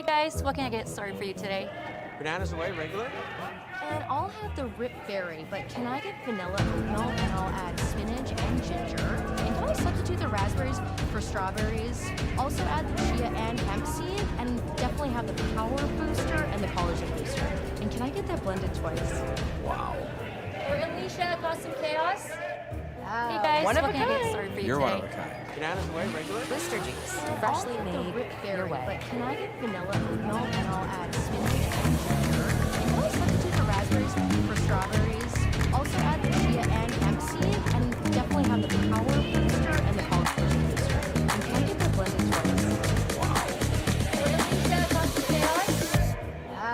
Hey guys, what can I get started for you today? Bananas away, regular? And I'll have the Rip Berry, but can I get vanilla oat milk and I'll add spinach and ginger? And can I substitute the raspberries for strawberries? Also add the chia and hemp seed, and definitely have the power booster and the collagen booster. And can I get that blended twice? Wow. We're Alicia, Custom Chaos. Hey guys, what can I get started for you You're today? one of a kind. Bananas away, regular? Blister juice, I'll freshly get the made Rip your Berry, way. but can I get vanilla oat milk and I'll add spinach and ginger? And can I substitute the raspberries for strawberries? Also add the chia and hemp seed, and definitely have the power booster and the collagen booster. And can I get that blended twice? Wow.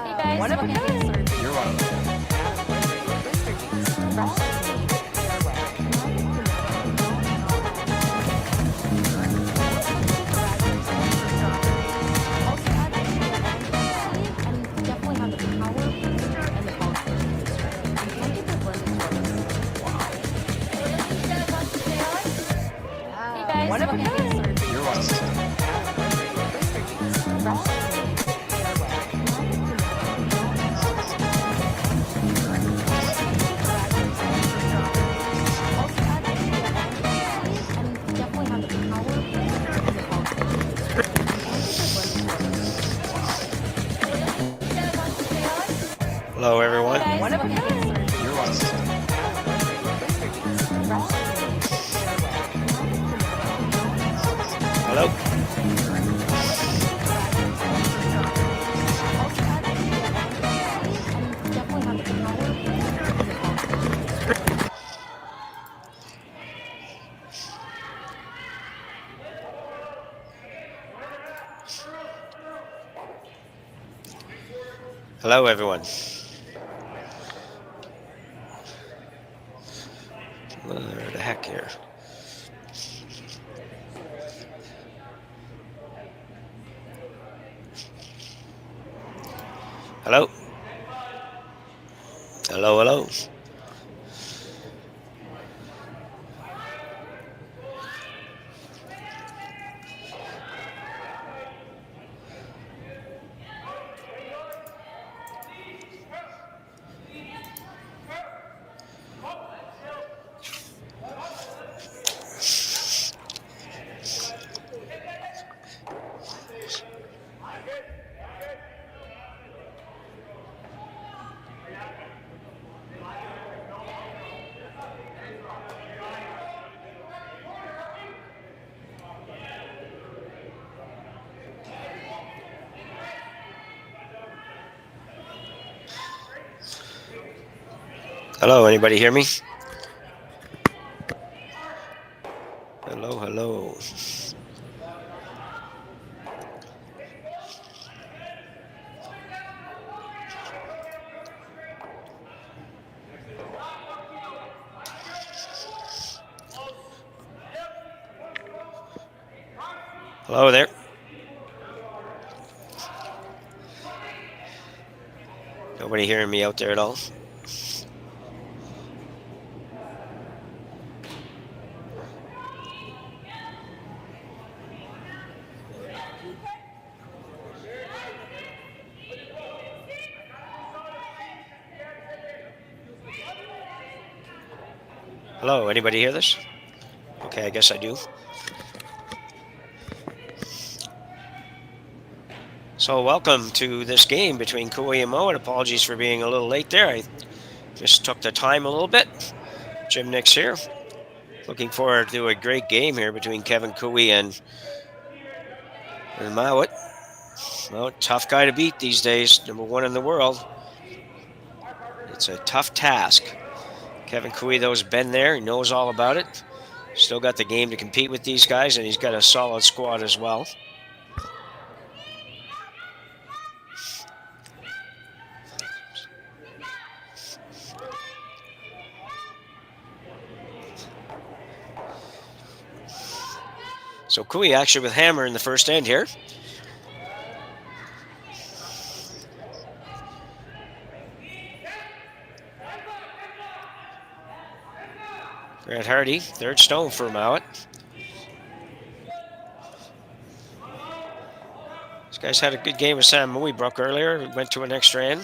Hey guys, One of what a can I get kind. started for you You're one of a today? kind. Bananas away, regular? Blister juice, freshly made your way. Can I get vanilla oat milk and I'll add spinach and ginger? Can I substitute the raspberries for strawberries? Also add the chia and hemp seed, and definitely have the power booster and the collagen booster. And can I get that blended twice? Wow. Hey guys, One what of a can I get kind. started for you You're one of a today? kind. Bananas away, regular? Blister juice, freshly made your way. Can I get vanilla oat milk and I'll add spinach and ginger? Can I substitute the raspberries for strawberries? Also add the chia and hemp seed, and definitely have the power booster and the collagen booster. And can I get that blended twice? Hello, everyone. Hey guys, One of what a can I get kind. started for you You're one of a today? kind. Bananas away, regular? Blister juice, freshly made your way. Can I get vanilla oat milk and I'll add spinach Hello. and ginger? Can I substitute the raspberries for strawberries? Also add the chia and hemp seed, and definitely have the power booster and the collagen booster. Hello, everyone. Where the heck here? Hello. Hello, hello. Hello, anybody hear me? Hello, hello. Hello there. Nobody hearing me out there at all? Hello, anybody hear this? Okay, I guess I do. So welcome to this game between Kui and Mouat. Apologies for being a little late there. I just took the time a little bit. Jim Nix here. Looking forward to a great game here between Kevin Kui and Mouat. Well, tough guy to beat these days. #1 in the world. It's a tough task. Kevin Kui, though, has been there. He knows all about it. Still got the game to compete with these guys, and he's got a solid squad as well. So Kui actually with hammer in the first end here. Grant Hardy, third stone for Mouat. These guys had a good game with Sam Mouat earlier. Went to an extra end.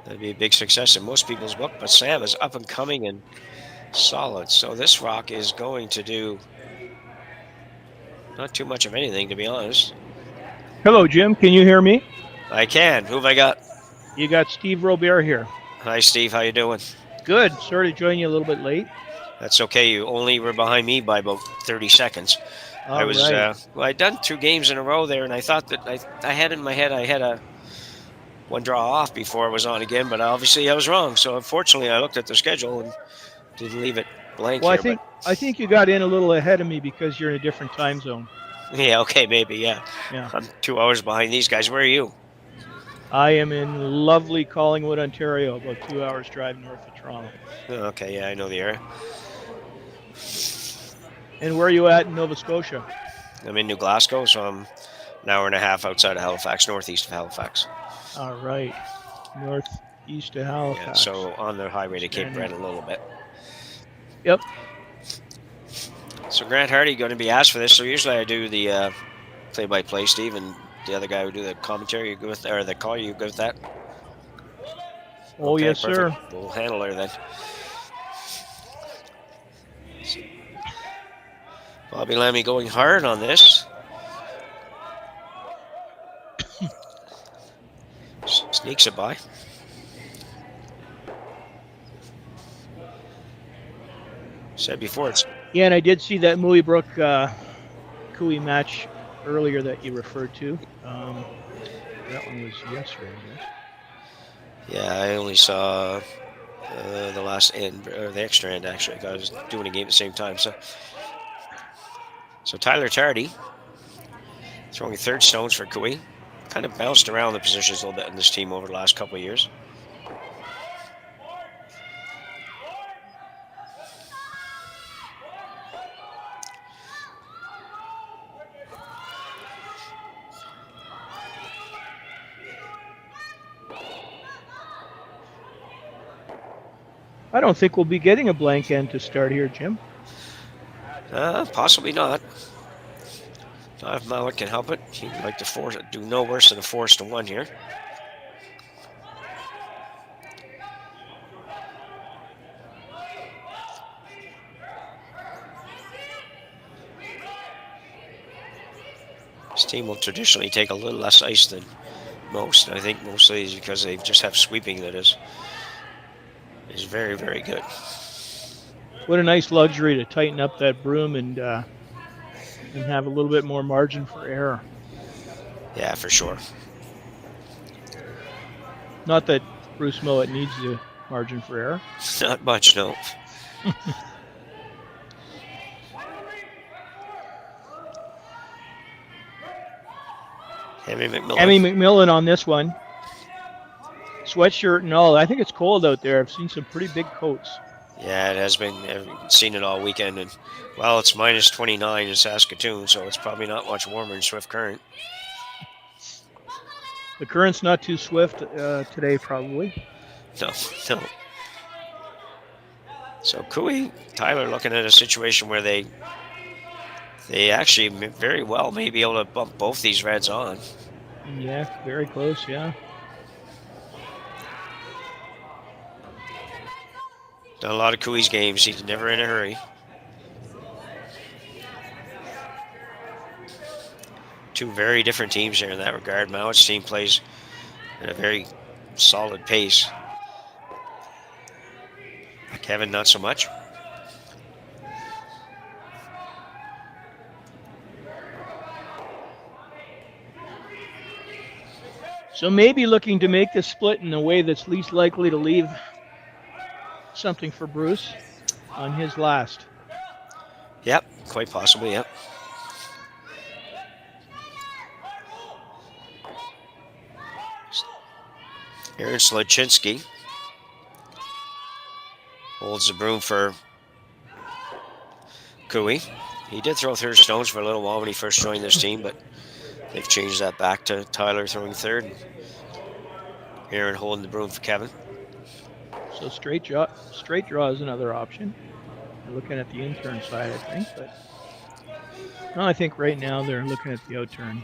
That'd be a big success in most people's book, but Sam is up and coming and solid. So this rock is going to do not too much of anything, to be honest. Hello, Jim. Can you hear me? I can. Who have I got? You got Steve Robert here. Hi, Steve. How you doing? Good. Sorry to join you a little bit late. That's okay. You only were behind me by about 30 seconds. All I was right. well, I'd done 2 games in a row there, and I thought that I had in my head I had a one draw off before I was on again, but obviously I was wrong. So unfortunately, I looked at the schedule and didn't leave it blank Well, here. I think you got in a little ahead of me because you're in a different time zone. Yeah, okay, maybe, yeah. Yeah. I'm 2 hours behind these guys. Where are you? I am in lovely Collingwood, Ontario, about 2 hours drive north of Toronto. Okay, yeah, I know the area. And where are you at in Nova Scotia? I'm in New Glasgow, so I'm an hour and a half outside of Halifax, northeast of Halifax. All right. Northeast of Halifax. Yeah, so on the highway to Cape Breton a little bit. Yep. So Grant Hardy going to be asked for this. So usually I do the play-by-play, Steve, and the other guy who do the commentary. You good with, or the call? You good with that? Oh, Okay, yes, sir. perfect. We'll handle her then. Bobby Lammy going hard on this. Sneaks it by. Said before, it's Yeah, and I did see that Mouat Cooey match earlier that you referred to. That one was yesterday, I guess. yeah. I only saw the last end or the extra end actually. I was doing a game at the same time. So Tyler Tardy throwing 3rd stones for Cooey. Kind of bounced around the positions a little bit in this team over the last couple of years. I don't think we'll be getting a blank end to start here, Jim. Possibly not. Not if Mouat can help it. He'd like to do no worse than a 4-1 here. This team will traditionally take a little less ice than most. I think mostly is because they just have sweeping that is very, very good. What a nice luxury to tighten up that broom and have a little bit more margin for error. Yeah, for sure. Not that Bruce Mouat needs the margin for error. Not much, no. Emmy McMillan on this one. Sweatshirt and all. I think it's cold out there. I've seen some pretty big coats. Yeah, it has been. I've seen it all weekend. And, well, it's minus 29 in Saskatoon, so it's probably not much warmer in Swift Current. The current's not too swift today, probably. No. So Cooey, Tyler looking at a situation where they actually very well may be able to bump both these Reds on. Yeah, very close, yeah. Done a lot of Cooey's games. He's never in a hurry. Two very different teams here in that regard. Mouat's team plays at a very solid pace. Kevin, not so much. So maybe looking to make this split in a way that's least likely to leave something for Bruce on his last. Yep, quite possibly, yep. Aaron Sledchinski holds the broom for Cooey. He did throw 3rd stones for a little while when he first joined this team, but they've changed that back to Tyler throwing 3rd. Aaron holding the broom for Kevin. So straight draw is another option. You're looking at the intern side, I think, but No, I think right now they're looking at the outturn.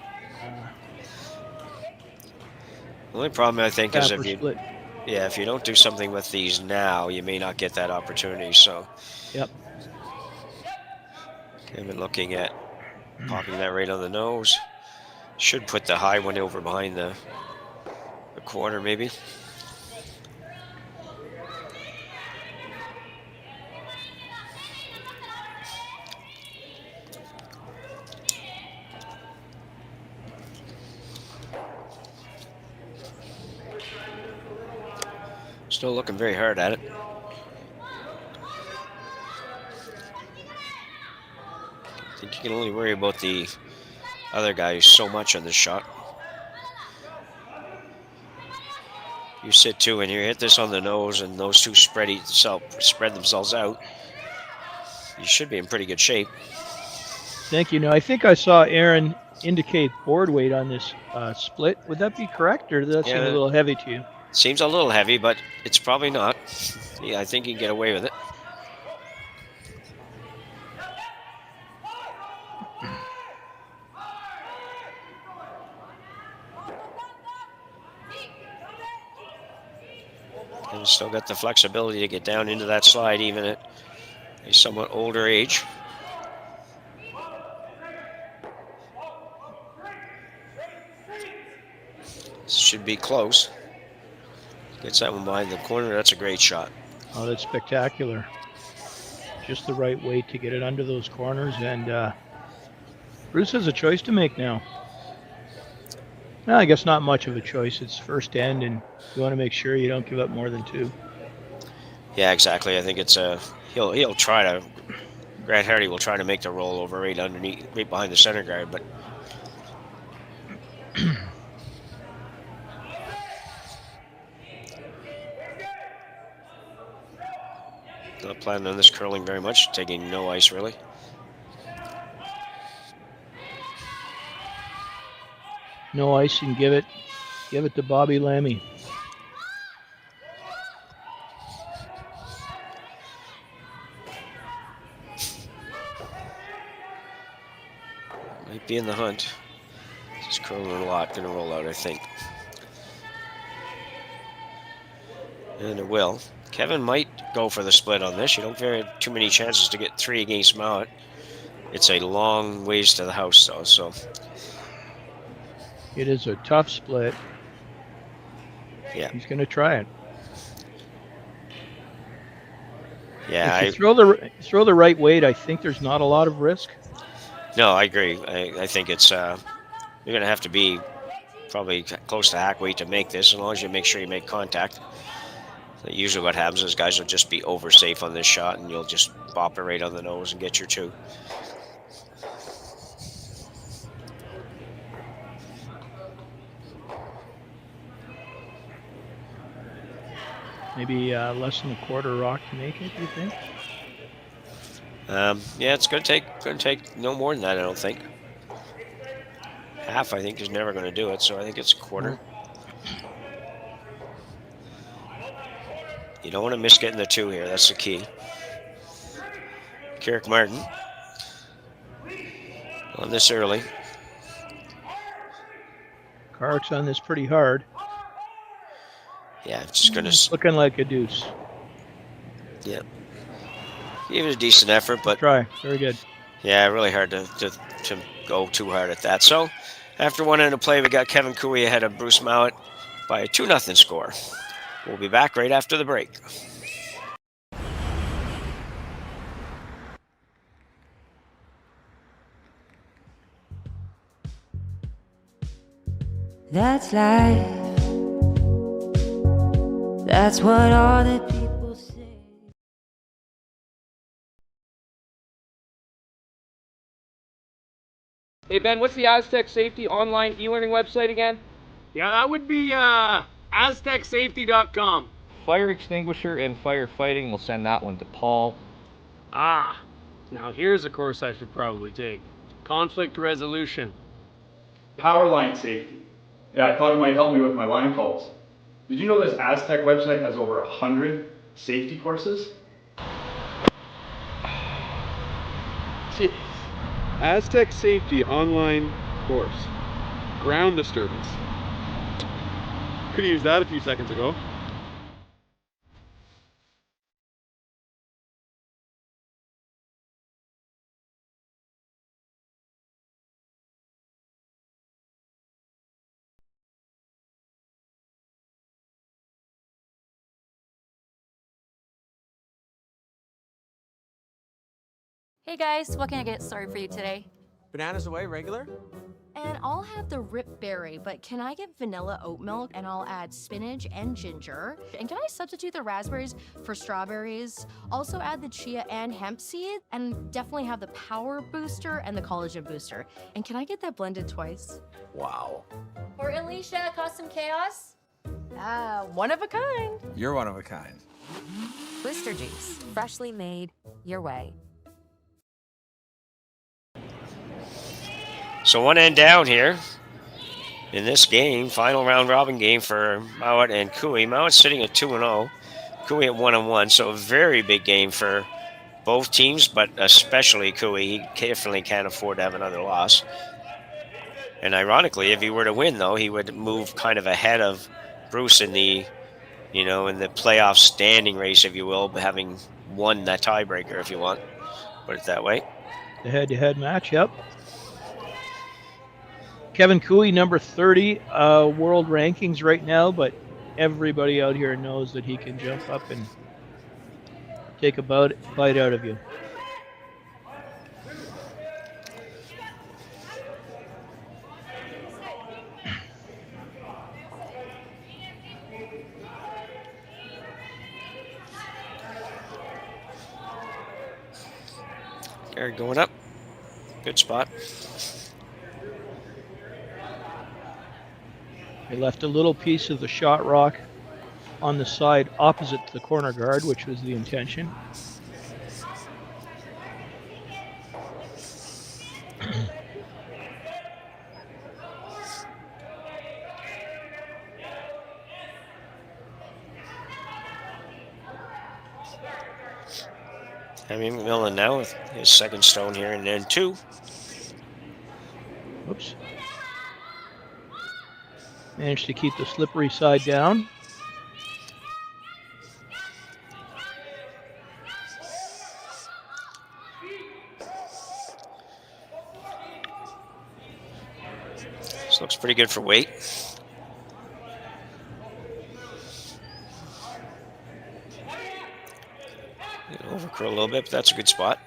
The only problem I think is Tapper split. if you don't do something with these now, you may not get that opportunity. So, Yep. Kevin looking at popping that right on the nose. Should put the high one over behind the corner, maybe. Still looking very hard at it. I think you can only worry about the other guy so much on this shot. You sit two and you hit this on the nose and those two spread themselves out. You should be in pretty good shape. Thank you. Now, I think I saw Aaron indicate board weight on this split. Would that be correct, or does that seem a little heavy to you? Seems a little heavy, but it's probably not. Yeah, I think you can get away with it. And still got the flexibility to get down into that slide even at a somewhat older age. Should be close. Gets that one behind the corner. That's a great shot. Oh, that's spectacular. Just the right weight to get it under those corners, and Bruce has a choice to make now. Well, I guess not much of a choice. It's first end, and you want to make sure you don't give up more than two. Yeah, exactly. I think it's he'll try to. Grant Hardy will try to make the rollover right underneath, right behind the center guard, but not planning on this curling very much. Taking no ice really. No ice, and give it to Bobby Lammy. Might be in the hunt. This curling a lot, gonna roll out, I think. And it will. Kevin might go for the split on this. You don't very too many chances to get three against Mouat. It's a long ways to the house though, so. It is a tough split. Yeah. He's going to try it. Yeah. If you throw the right weight, I think there's not a lot of risk. No, I agree. I think it's you're going to have to be probably close to hack weight to make this, as long as you make sure you make contact. Usually what happens is guys will just be over safe on this shot, and you'll just bop it right on the nose and get your two. Maybe less than a quarter rock to make it, do you think? Yeah, it's going to take no more than that, I don't think. Half, I think, is never going to do it, so I think it's a quarter. You don't want to miss getting the two here. That's the key. Carrick Martin on this early. Carrick's on this pretty hard. Yeah, just going to... Looking like a deuce. Yeah. Gave it a decent effort, but... Try. Very good. Yeah, really hard to go too hard at that. So, after one end of play, we got Kevin Cooey ahead of Bruce Mouat by a 2-0 score. We'll be back right after the break. That's life. That's what all the people say. Hey Ben, what's the Aztec Safety online e-learning website again? Yeah, that would be aztecsafety.com. Fire extinguisher and firefighting, we'll send that one to Paul. Ah, now here's a course I should probably take. Conflict resolution. Power line safety. Yeah, I thought it might help me with my line calls. Did you know this Aztec website has over 100 safety courses? Jeez. Aztec Safety online course. Ground disturbance. Could have used that a few seconds ago. Hey guys, what can I get started for you today? Bananas away, regular? And I'll have the rip berry, but can I get vanilla oat milk and I'll add spinach and ginger? And can I substitute the raspberries for strawberries? Also add the chia and hemp seed, and definitely have the power booster and the collagen booster. And can I get that blended twice? Wow. For Alicia, Custom Chaos? One of a kind. You're one of a kind. Booster juice, freshly made, your way. So one end down here in this game, final round robin game for Mouat and Cooey. Mouat's sitting at 2-0, Cooey at 1-1. So a very big game for both teams, but especially Cooey. He definitely can't afford to have another loss. And ironically, if he were to win, though, he would move kind of ahead of Bruce in the, in the playoff standing race, if you will, having won that tiebreaker, if you want. Put it that way. The head-to-head match, yep. Kevin Cooey, number 30 world rankings right now, but everybody out here knows that he can jump up and take a bite out of you. Gary going up. Good spot. They left a little piece of the shot rock on the side opposite the corner guard, which was the intention. Henry McMillan now with his second stone here, and then two. Oops. Managed to keep the slippery side down. This looks pretty good for weight. Overcurl a little bit, but that's a good spot.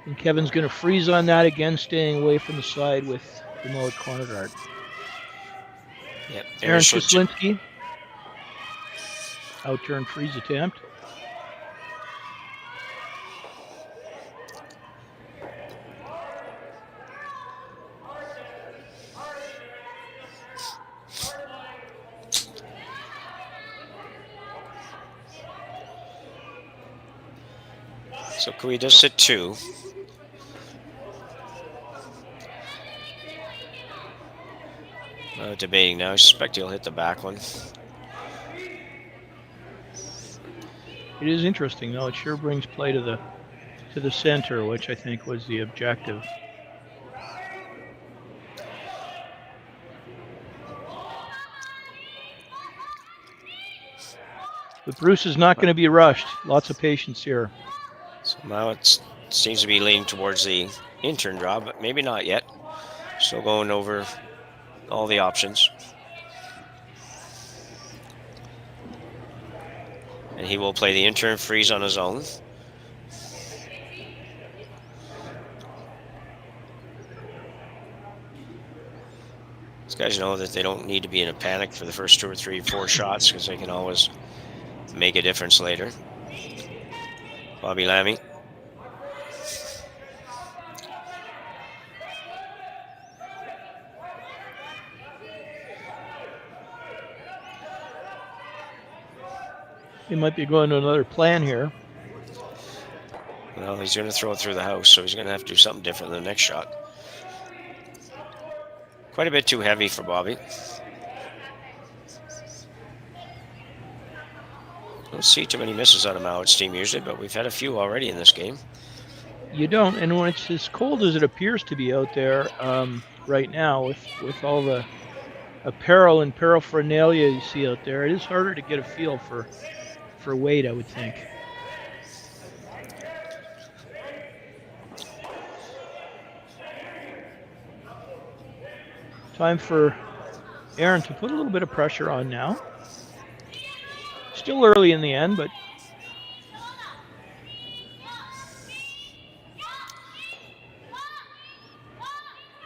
And Kevin's going to freeze on that again, staying away from the side with the Mouat corner guard. Yep. Aaron Koslinski. Outturn freeze attempt. So Cooey does sit two. Debating now. I suspect he'll hit the back one. It is interesting, though. It sure brings play to the center, which I think was the objective. But Bruce is not going to be rushed. Lots of patience here. So now it seems to be leaning towards the intern draw, but maybe not yet. Still going over all the options. And he will play the intern freeze on his own. These guys know that they don't need to be in a panic for the first 2 or 3 or 4 shots, because they can always make a difference later. Bobby Lammy. He might be going to another plan here. Well, he's going to throw it through the house, so he's going to have to do something different in the next shot. Quite a bit too heavy for Bobby. Don't see too many misses out of Mouat's team usually, but we've had a few already in this game. You don't, and when it's as cold as it appears to be out there right now, with all the apparel and paraphernalia you see out there, it is harder to get a feel for weight, I would think. Time for Aaron to put a little bit of pressure on now. Still early in the end, but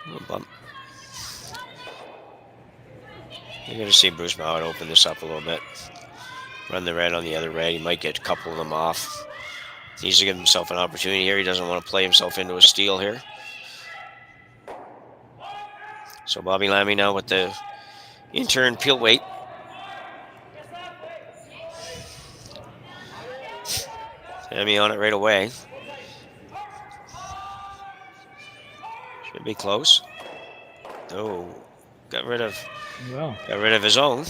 little bump. You're going to see Bruce Mouat open this up a little bit. Run the red on the other red. He might get a couple of them off. He needs to give himself an opportunity here. He doesn't want to play himself into a steal here. So Bobby Lammy now with the intern peel weight. Lammy on it right away. Should be close. Oh, got rid of his own,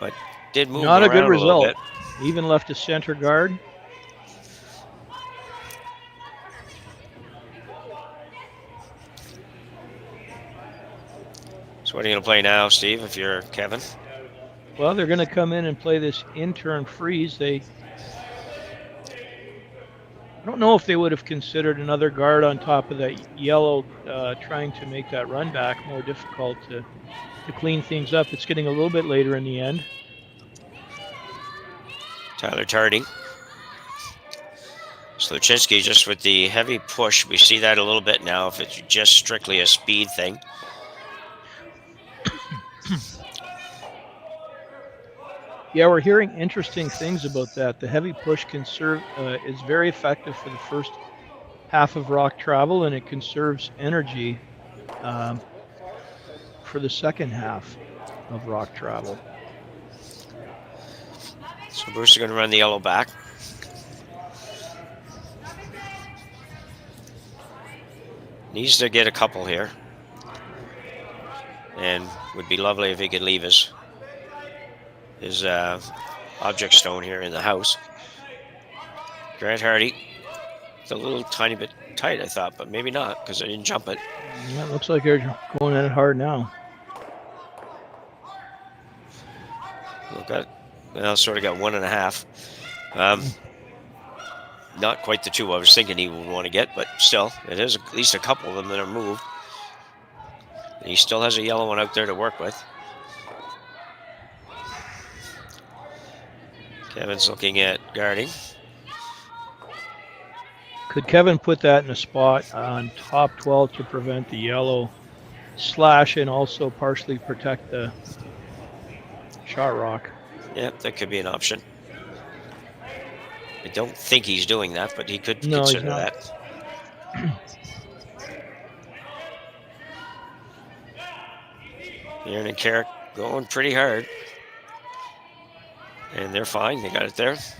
but did move not a around good a little result. bit. Even left a center guard. So what are you going to play now, Steve, if you're Kevin? Well, they're going to come in and play this intern freeze. I don't know if they would have considered another guard on top of that yellow, trying to make that run back more difficult to clean things up. It's getting a little bit later in the end. Tyler Tardy. Sluchinski just with the heavy push. We see that a little bit now if it's just strictly a speed thing. Yeah, we're hearing interesting things about that. The heavy push is very effective for the first half of rock travel, and it conserves energy for the second half of rock travel. So Bruce is going to run the yellow back. Needs to get a couple here. And would be lovely if he could leave his object stone here in the house. Grant Hardy. It's a little tiny bit tight, I thought, but maybe not because I didn't jump it. Yeah, it looks like they're going at it hard now. Sort of got 1.5. Not quite the 2 I was thinking he would want to get, but still, it is at least a couple of them that are moved. And he still has a yellow one out there to work with. Kevin's looking at guarding. Could Kevin put that in a spot on top 12 to prevent the yellow slash and also partially protect the shot rock? Yeah, that could be an option. I don't think he's doing that, but he could consider that. Aaron and Carrick going pretty hard. And they're fine. They got it there. So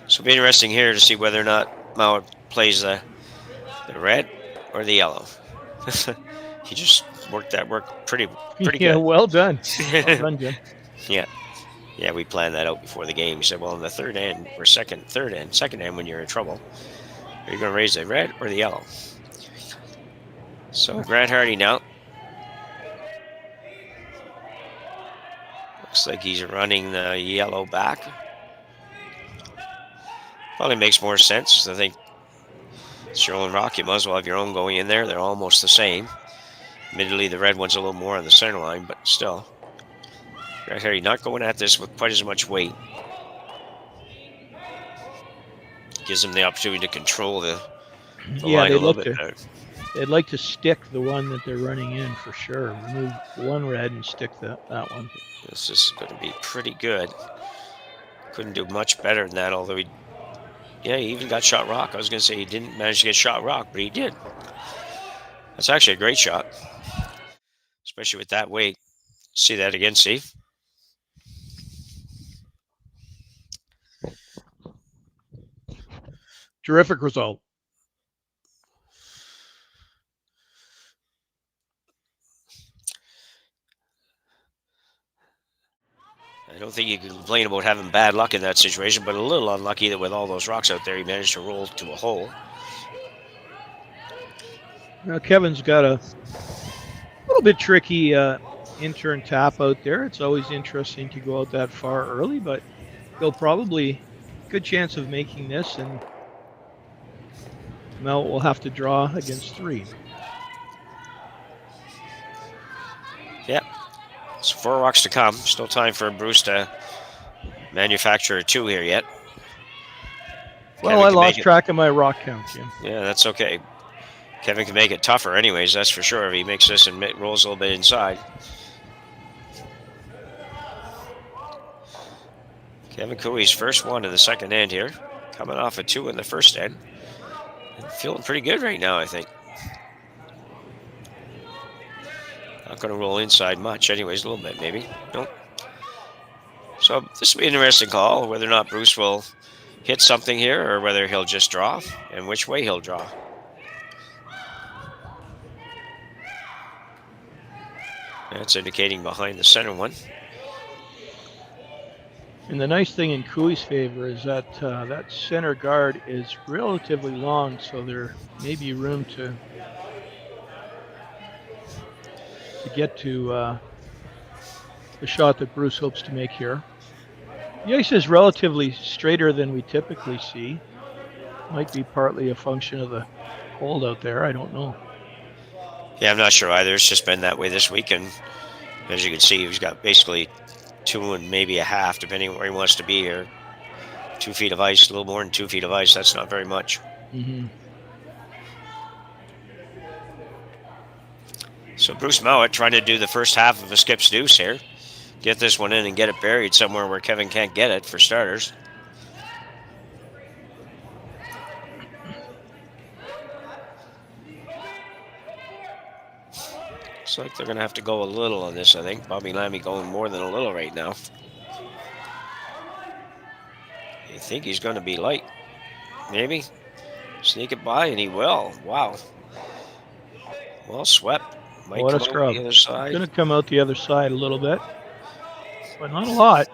it'll be interesting here to see whether or not Mouat plays the red or the yellow. He just worked that work pretty good. Yeah, well done. Well done, Jim. Yeah, we planned that out before the game. We said, well, in the third end when you're in trouble, are you going to raise the red or the yellow? So Grant Hardy now. Looks like he's running the yellow back. Probably makes more sense. I think it's your own rock. You might as well have your own going in there. They're almost the same. Admittedly, the red one's a little more on the center line, but still. Grant Hardy not going at this with quite as much weight. Gives him the opportunity to control the line a little bit better. They'd like to stick the one that they're running in for sure. Remove one red and stick that one. This is going to be pretty good. Couldn't do much better than that, although he even got shot rock. I was going to say he didn't manage to get shot rock, but he did. That's actually a great shot, especially with that weight. See that again, Steve? Terrific result. I don't think you can complain about having bad luck in that situation, but a little unlucky that with all those rocks out there, he managed to roll to a hole. Now Kevin's got a little bit tricky in-turn tap out there. It's always interesting to go out that far early, but he'll probably good chance of making this, and Mouat will have to draw against 3. Yep. So 4 rocks to come. Still time for Bruce to manufacture a 2 here yet. Well, I lost track of my rock count, Jim. Yeah, that's okay. Kevin can make it tougher anyways, that's for sure, if he makes this and rolls a little bit inside. Kevin Cooey's first one in the second end here. Coming off a 2 in the first end. And feeling pretty good right now, I think. Not going to roll inside much anyways, a little bit maybe. Nope. So this will be an interesting call, whether or not Bruce will hit something here or whether he'll just draw and which way he'll draw. That's indicating behind the center one. And the nice thing in Cooey's favor is that that center guard is relatively long, so there may be room to get to the shot that Bruce hopes to make here. The ice is relatively straighter than we typically see. Might be partly a function of the cold out there, I don't know. Yeah, I'm not sure either. It's just been that way this week, and as you can see, he's got basically 2 and maybe a half, depending on where he wants to be here. 2 feet of ice, a little more than 2 feet of ice. That's not very much. Mm-hmm. So Bruce Mouat trying to do the first half of a skip's deuce here. Get this one in and get it buried somewhere where Kevin can't get it, for starters. Looks like they're going to have to go a little on this, I think. Bobby Lammy going more than a little right now. You think he's going to be light. Maybe. Sneak it by, and he will. Wow. Well swept. Might what a come scrub. out the other side. Going to come out the other side a little bit, but not a lot.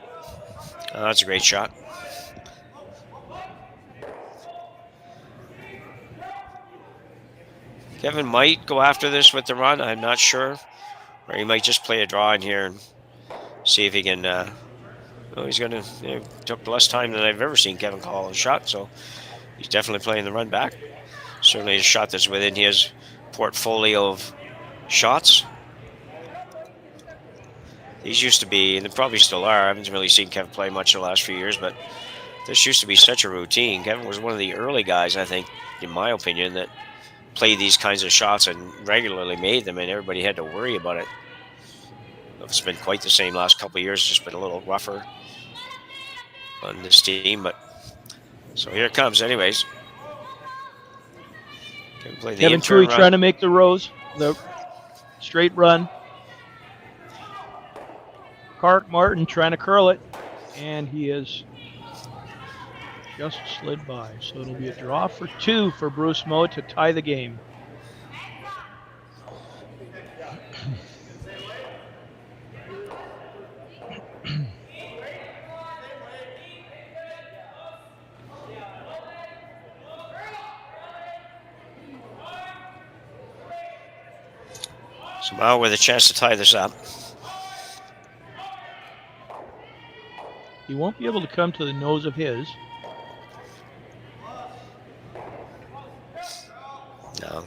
Oh, that's a great shot. Kevin might go after this with the run. I'm not sure. Or he might just play a draw in here and see if he can. He's going to. It took less time than I've ever seen Kevin call a shot, so he's definitely playing the run back. Certainly a shot that's within his portfolio of shots. These used to be, and they probably still are. I haven't really seen Kevin play much the last few years, but this used to be such a routine. Kevin was one of the early guys, I think, in my opinion, that played these kinds of shots and regularly made them, and everybody had to worry about it. It's been quite the same last couple of years, just been a little rougher on this team, but so here it comes anyways. Kevin Cooey trying to make the rose, the straight run. Clark Martin trying to curl it, and he is just slid by. So it'll be a draw for 2 for Bruce Mouat to tie the game. So Mouat with a chance to tie this up. He won't be able to come to the nose of his. No.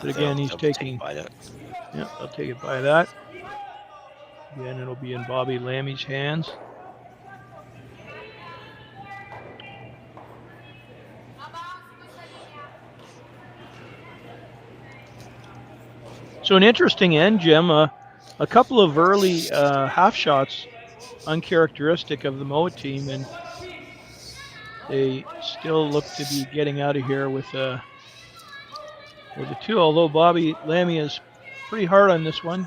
But again, he's taking. Yeah, I'll take it by that. Again, it'll be in Bobby Lammy's hands. So an interesting end, Jim. A couple of early half shots uncharacteristic of the Mouat team, and they still look to be getting out of here with a 2. Although Bobby Lammy is pretty hard on this one,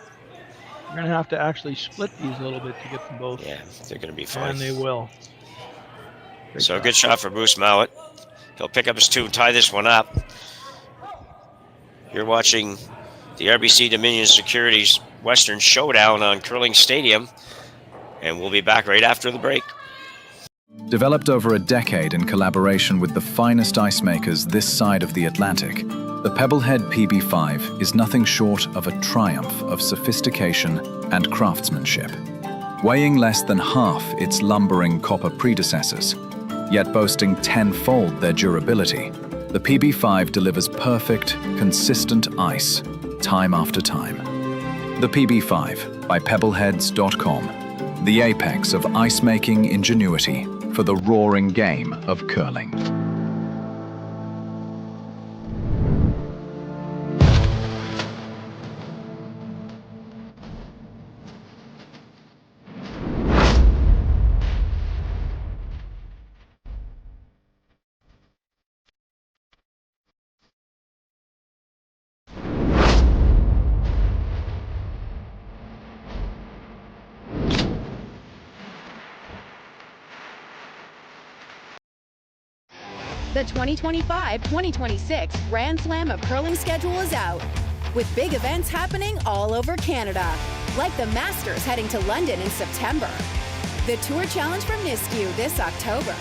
we're going to have to actually split these a little bit to get them both. Yeah, they're going to be fine. And they will. So a good shot for Bruce Mouat. He'll pick up his 2 and tie this one up. You're watching the RBC Dominion Securities Western Showdown on Curling Stadium. And we'll be back right after the break. Developed over a decade in collaboration with the finest ice makers this side of the Atlantic, the Pebblehead PB5 is nothing short of a triumph of sophistication and craftsmanship. Weighing less than half its lumbering copper predecessors, yet boasting tenfold their durability, the PB5 delivers perfect, consistent ice, time after time. The PB5 by Pebbleheads.com, the apex of ice-making ingenuity for the roaring game of curling. The 2025-2026 Grand Slam of Curling schedule is out, with big events happening all over Canada, like the Masters heading to London in September, the Tour Challenge from Nisku this October,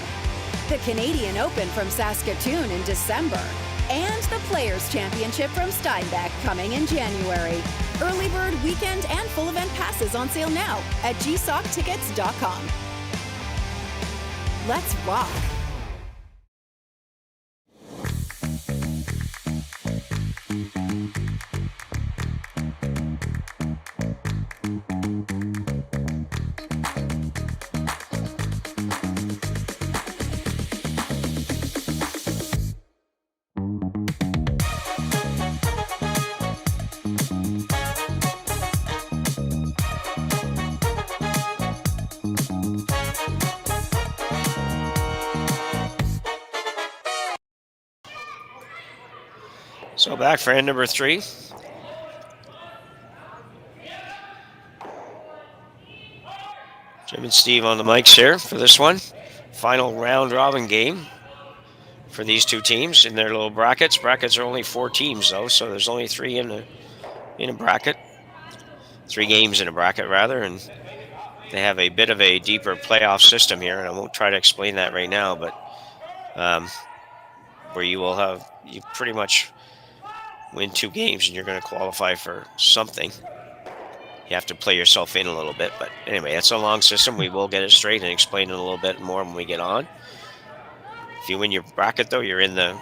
the Canadian Open from Saskatchewan in December, and the Players' Championship from Steinbeck coming in January. Early bird weekend and full event passes on sale now at gsoctickets.com. Let's rock! So back for end number 3. Jim and Steve on the mics here for this one. Final round robin game for these two teams in their little brackets. Brackets are only 4 teams though, so there's only 3 in a bracket. 3 games in a bracket rather, and they have a bit of a deeper playoff system here, and I won't try to explain that right now, but where you pretty much win 2 games and you're going to qualify for something. You have to play yourself in a little bit, but anyway, it's a long system. We will get it straight and explain it a little bit more when we get on. If you win your bracket, though, you're in the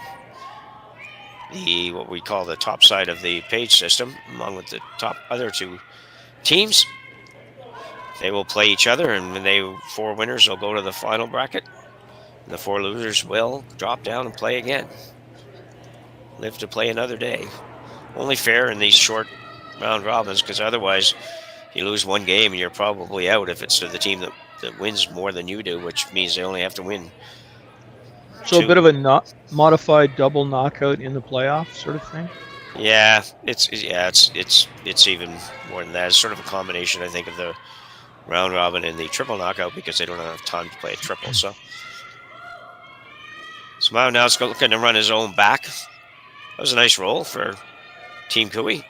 what we call the top side of the page system, along with the top other 2 teams. They will play each other, and 4 winners will go to the final bracket. And the 4 losers will drop down and play again. Live to play another day. Only fair in these short round robins, because otherwise you lose 1 game and you're probably out if it's to the team that wins more than you do, which means they only have to win. So 2. a bit of a modified double knockout in the playoff sort of thing? Yeah, it's even more than that. It's sort of a combination, I think, of the round robin and the triple knockout, because they don't have time to play a triple. So Mouat now is looking to run his own back. That was a nice roll for Team Cooey.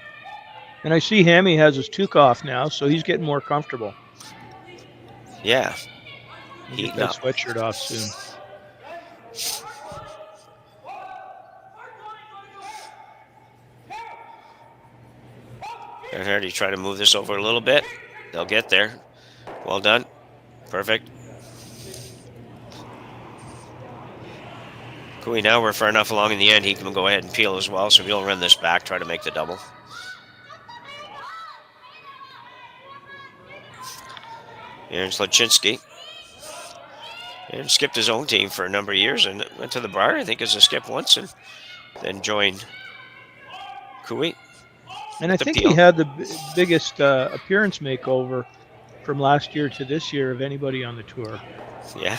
And I see Hammy has his toque off now, so he's getting more comfortable. Yeah. Get that sweatshirt off soon. Here, you try to move this over a little bit. They'll get there. Well done. Perfect. Cooey, now we're far enough along in the end, he can go ahead and peel as well, so we'll run this back, try to make the double. Here's Lachinsky. And skipped his own team for a number of years and went to the Briar, I think, as a skip once, and then joined Cooey. And I think he had the biggest appearance makeover from last year to this year of anybody on the tour. Yeah.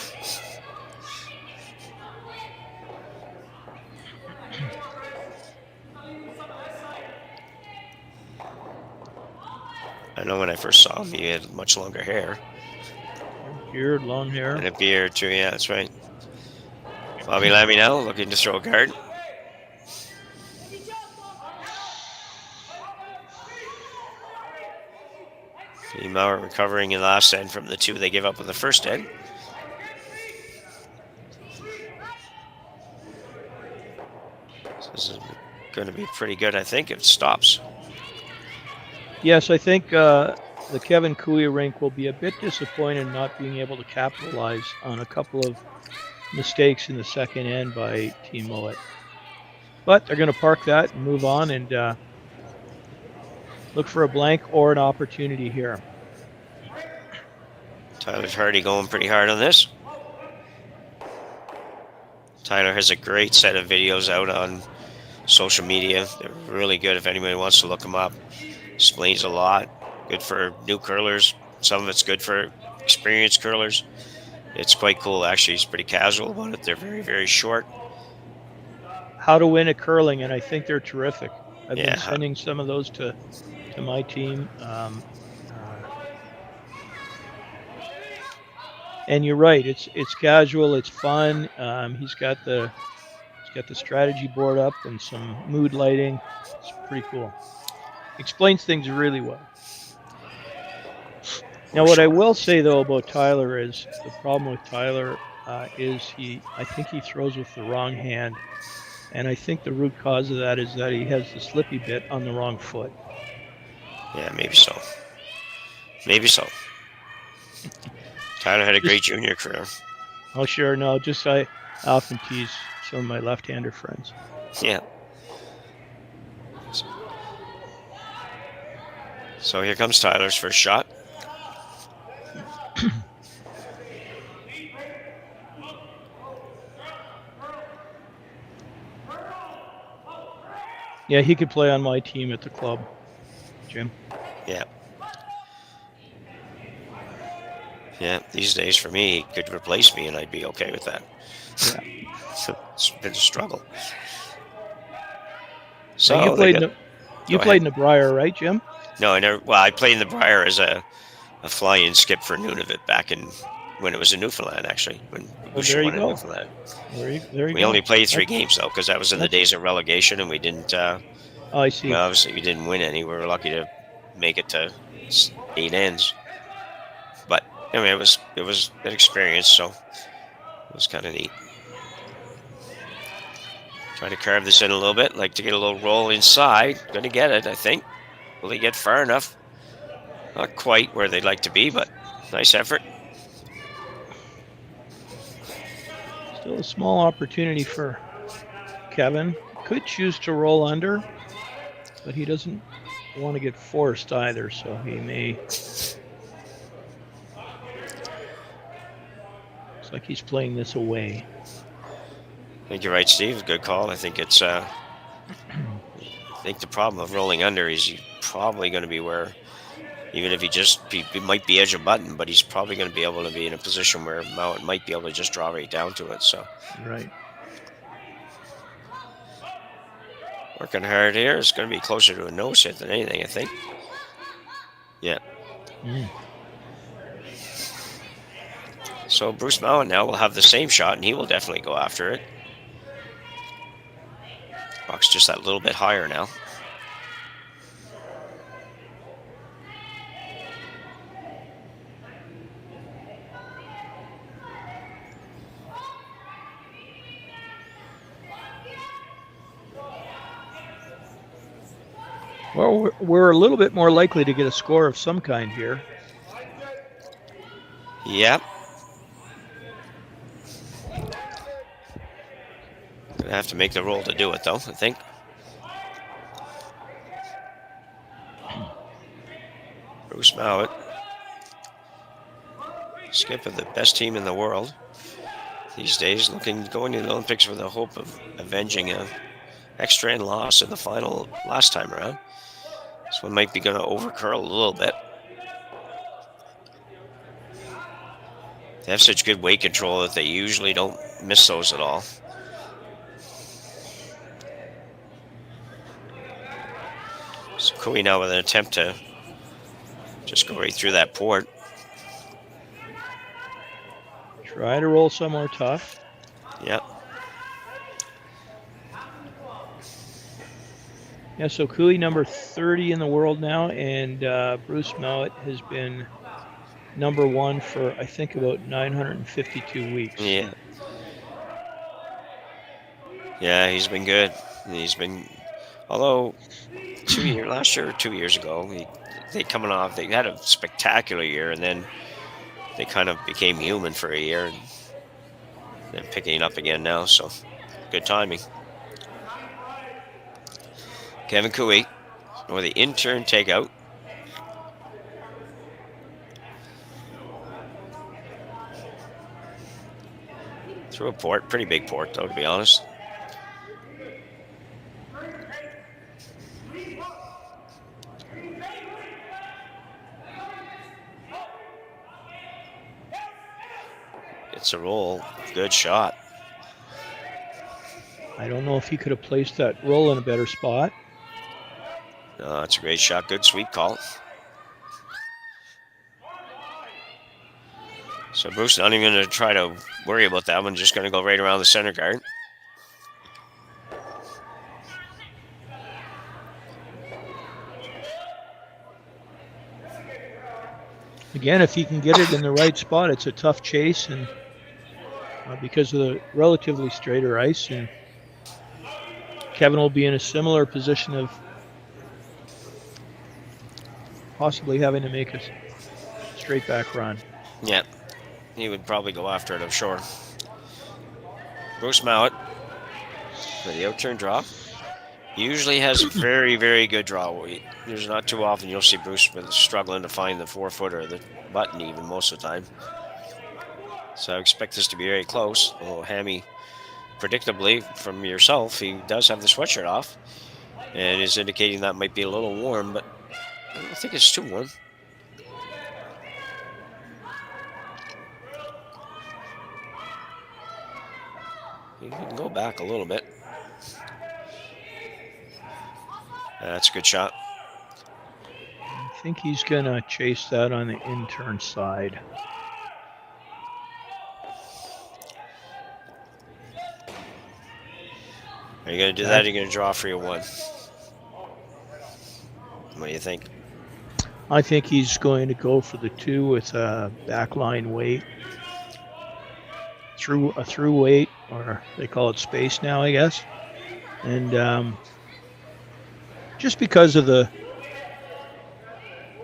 I know when I first saw him, he had much longer hair. Beard, long hair. And a beard, too, yeah, that's right. Bobby Lammy now looking to throw a guard. Mouat recovering in the last end from the 2 they gave up in the first end. So this is going to be pretty good, I think, if it stops. Yes, I think the Kevin Cooey rink will be a bit disappointed not being able to capitalize on a couple of mistakes in the second end by Team Mouat. But they're going to park that and move on and look for a blank or an opportunity here. Tyler's Hardy going pretty hard on this. Tyler has a great set of videos out on social media. They're really good if anybody wants to look them up. Explains a lot. Good for new curlers. Some of it's good for experienced curlers. It's quite cool, actually. He's pretty casual about it. They're very, very short. How to win at curling, and I think they're terrific. I've Yeah. been sending some of those to my team. And you're right. It's casual. It's fun. He's got the strategy board up and some mood lighting. It's pretty cool. Explains things really well. Now, what I will say though about Tyler is the problem with Tyler is I think he throws with the wrong hand, and I think the root cause of that is that he has the slippy bit on the wrong foot. Yeah, maybe so. Maybe so. Tyler had a great junior career. Oh, sure. No, just I often tease some of my left-hander friends. Yeah. So here comes Tyler's first shot. Yeah, he could play on my team at the club, Jim. Yeah. Yeah, these days for me, he could replace me and I'd be okay with that. Yeah. It's been a struggle. So you played in the Briar, right, Jim? No, I never. Well, I played in the Briar as a fly-in skip for Nunavut back in when it was in Newfoundland, actually. When there you go. Newfoundland. There you We go. only played 3 games though, because that was in the days of relegation, and we didn't. Oh, I see. Well, obviously we didn't win any. We were lucky to make it to 8 ends. But I mean, it was an experience, so it was kind of neat. Trying to carve this in a little bit, like to get a little roll inside. Going to get it, I think. Will he get far enough? Not quite where they'd like to be, but nice effort. Still a small opportunity for Kevin. Could choose to roll under, but he doesn't want to get forced either, so he may. Looks like he's playing this away. I think you're right, Steve. Good call. I think it's. I think the problem of rolling under is he's probably going to be where, even if he might be edge of button, but he's probably going to be able to be in a position where Mouat might be able to just draw right down to it. So. Right. Working hard here. It's going to be closer to a nose hit than anything, I think. Yeah. So Bruce Mouat now will have the same shot, and he will definitely go after it. Puck's just that little bit higher now. Well, we're a little bit more likely to get a score of some kind here. Yep. Gonna have to make the roll to do it, though, I think. Bruce Mouat. Skip of the best team in the world these days, going to the Olympics with the hope of avenging an extra end loss in the final last time around. This one might be going to overcurl a little bit. They have such good weight control that they usually don't miss those at all. So Cooey now with an attempt to just go right through that port. Try to roll somewhere tough. Yep. Yeah, so Cooey number 30 in the world now, and Bruce Mouat has been number 1 for, I think, about 952 weeks. Yeah. Yeah, he's been good. Although last year or 2 years ago, they had a spectacular year, and then they kind of became human for a year, and they're picking up again now, so good timing. Kevin Cooey, or the intern takeout. Through a port, pretty big port though, to be honest. It's a roll, good shot. I don't know if he could have placed that roll in a better spot. No, it's a great shot, good sweep call. So Bruce not even going to try to worry about that one, just going to go right around the center guard. Again, if he can get it in the right spot, it's a tough chase, and because of the relatively straighter ice, and Kevin will be in a similar position of possibly having to make a straight back run. Yeah, he would probably go after it, I'm sure. Bruce Mouat for the out-turn draw. He usually has very, very good draw weight. There's not too often you'll see Bruce struggling to find the 4-footer or the button even most of the time. So I expect this to be very close. Although Hammy, predictably from yourself, he does have the sweatshirt off and is indicating that might be a little warm, but I don't think it's too warm. You can go back a little bit. That's a good shot. I think he's going to chase that on the intern side. Are you going to do that, or are you going to draw for your 1? What do you think? I think he's going to go for the 2 with a backline weight. A through weight, or they call it space now, I guess. And just because of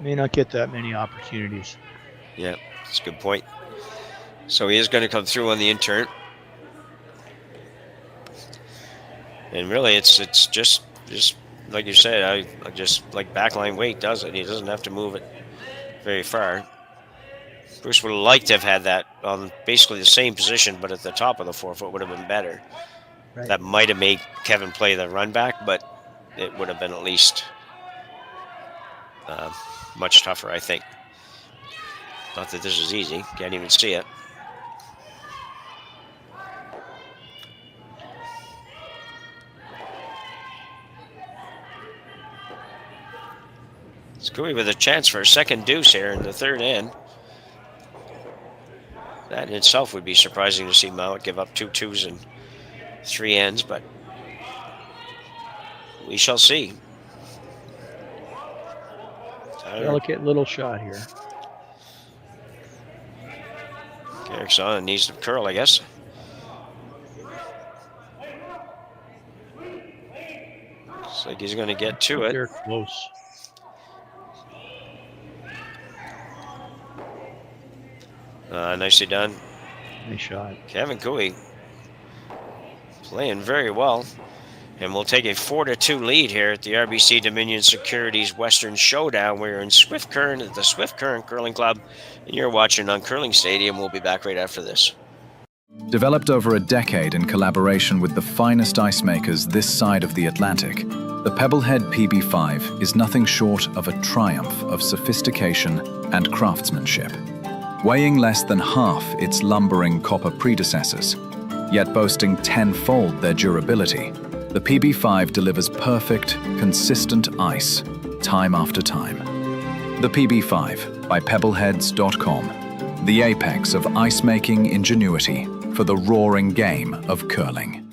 may not get that many opportunities. Yeah, that's a good point. So he is going to come through on the intern. And really, it's just like you said, I just like backline weight does it. He doesn't have to move it very far. Bruce would have liked to have had that on basically the same position, but at the top of the 4-foot would have been better. Right. That might have made Kevin play the run back, but it would have been at least much tougher, I think. Not that this is easy. Can't even see it. Screwy with a chance for a second deuce here in the third end. That in itself would be surprising to see Mouat give up 2 2s and 3 ends, but we shall see. Delicate little shot here. Erickson needs to curl, I guess. Looks like he's going to get to it. They're close. Nicely done. Nice shot. Kevin Cooey playing very well. And we'll take a 4-2 lead here at the RBC Dominion Securities Western Showdown. We're in Swift Current at the Swift Current Curling Club, and you're watching on Curling Stadium. We'll be back right after this. Developed over a decade in collaboration with the finest ice makers this side of the Atlantic, the Pebblehead PB5 is nothing short of a triumph of sophistication and craftsmanship. Weighing less than half its lumbering copper predecessors, yet boasting 10-fold their durability, the PB5 delivers perfect, consistent ice, time after time. The PB5 by Pebbleheads.com, the apex of ice-making ingenuity for the roaring game of curling.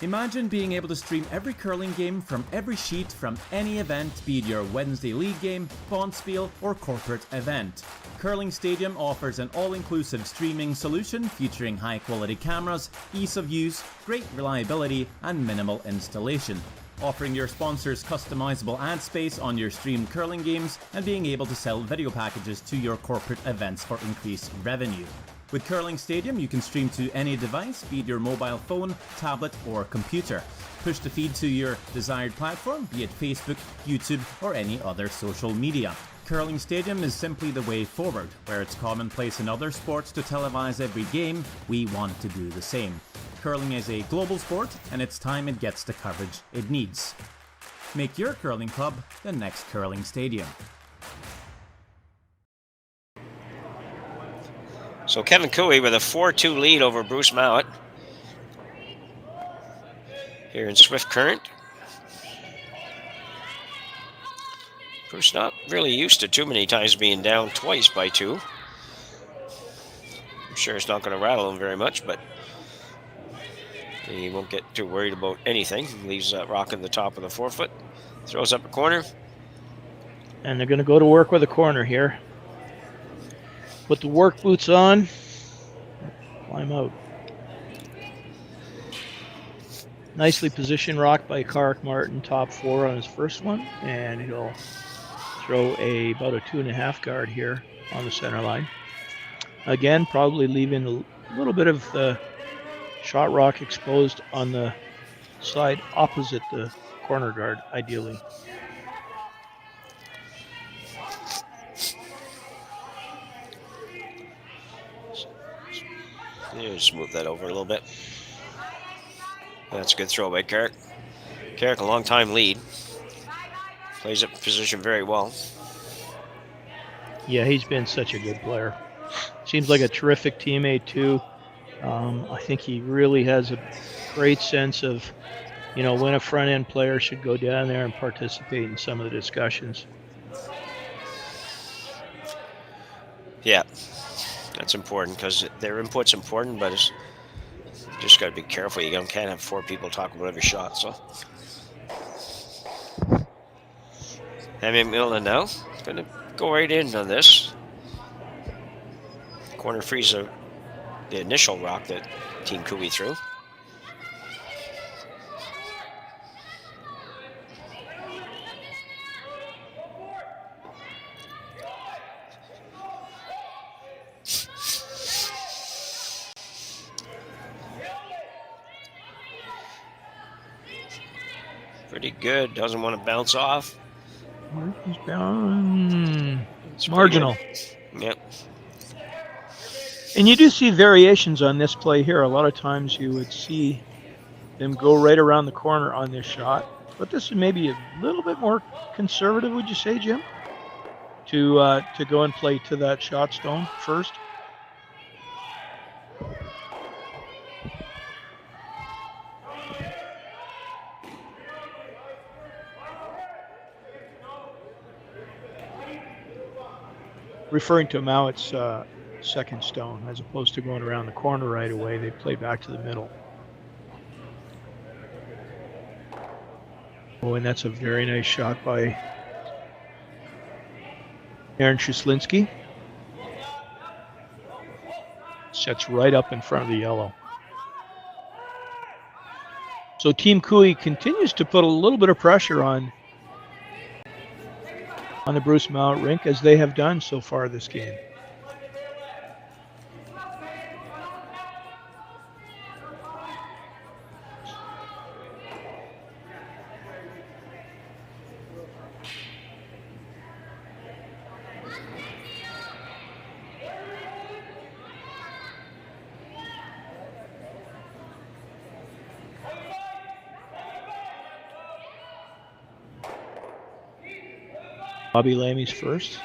Imagine being able to stream every curling game from every sheet from any event, be it your Wednesday league game, bonspiel, or corporate event. Curling Stadium offers an all-inclusive streaming solution featuring high-quality cameras, ease of use, great reliability, and minimal installation. Offering your sponsors customizable ad space on your streamed curling games and being able to sell video packages to your corporate events for increased revenue. With Curling Stadium, you can stream to any device, be it your mobile phone, tablet, or computer. Push the feed to your desired platform, be it Facebook, YouTube, or any other social media. Curling Stadium is simply the way forward. Where it's commonplace in other sports to televise every game, we want to do the same. Curling is a global sport, and it's time it gets the coverage it needs. Make your curling club the next Curling Stadium. So Kevin Cooey with a 4-2 lead over Bruce Mouat here in Swift Current. Bruce not really used to too many times being down twice by 2. I'm sure it's not going to rattle him very much, but he won't get too worried about anything. He leaves that rock in the top of the forefoot, throws up a corner. And they're going to go to work with a corner here. Put the work boots on, climb out. Nicely positioned rock by Karek Martin, top 4 on his first one, and he'll throw about a 2.5 guard here on the center line. Again, probably leaving a little bit of the shot rock exposed on the side opposite the corner guard, ideally. Yeah, just move that over a little bit. That's a good throw by Carrick. Carrick, a long time lead. Plays up position very well. Yeah, he's been such a good player. Seems like a terrific teammate too. I think he really has a great sense of, when a front end player should go down there and participate in some of the discussions. Yeah. That's important because their input's important, but it's just got to be careful. You can't have 4 people talking about every shot. So, Henry Millen now going to go right in on this. Corner frees the initial rock that Team Cooey threw. Pretty good. Doesn't want to bounce off. He's down. It's marginal. Yep. And you do see variations on this play here. A lot of times you would see them go right around the corner on this shot. But this is maybe a little bit more conservative, would you say, Jim? To go and play to that shot stone first. Referring to Mouat's second stone, as opposed to going around the corner right away, they play back to the middle. Oh, and that's a very nice shot by Aaron Shuslinski. Sets right up in front of the yellow. So Team Cooey continues to put a little bit of pressure on the Bruce Mouat rink, as they have done so far this game. Bobby Lamy's first.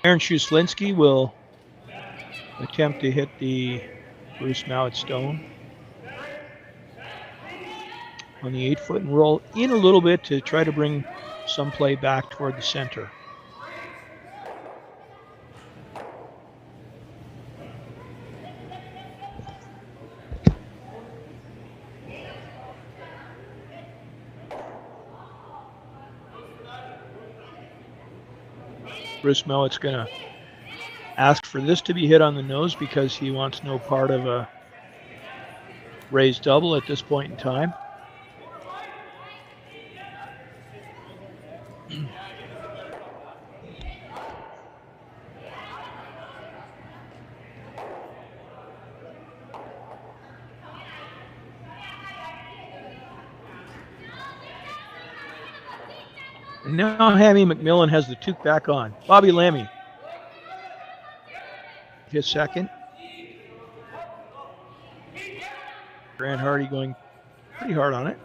Aaron Shuslinski will attempt to hit the Bruce Mouat stone on the 8-foot and roll in a little bit to try to bring some play back toward the center. Bruce Mouat's going to ask for this to be hit on the nose because he wants no part of a raised double at this point in time. And now Hammy McMillan has the toque back on. Bobby Lammy, his second. Grant Hardy going pretty hard on it.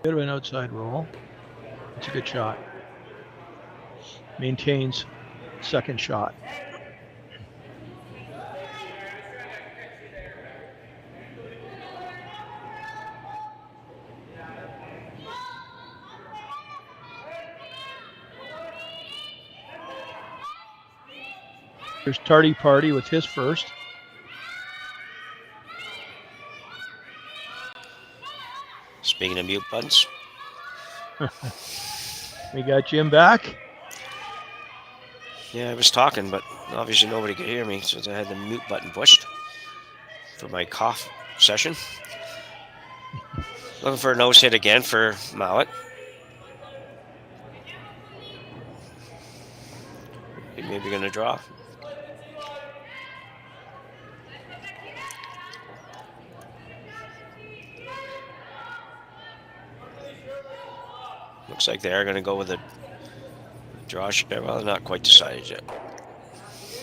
Bit of an outside roll. It's a good shot. Maintains second shot. There's Tardy Party with his first. Speaking of mute buttons. We got Jim back. Yeah, I was talking, but obviously nobody could hear me since I had the mute button pushed for my cough session. Looking for a nose hit again for Mouat. Maybe going to draw. Looks like they are going to go with a draw. Well, not quite decided yet.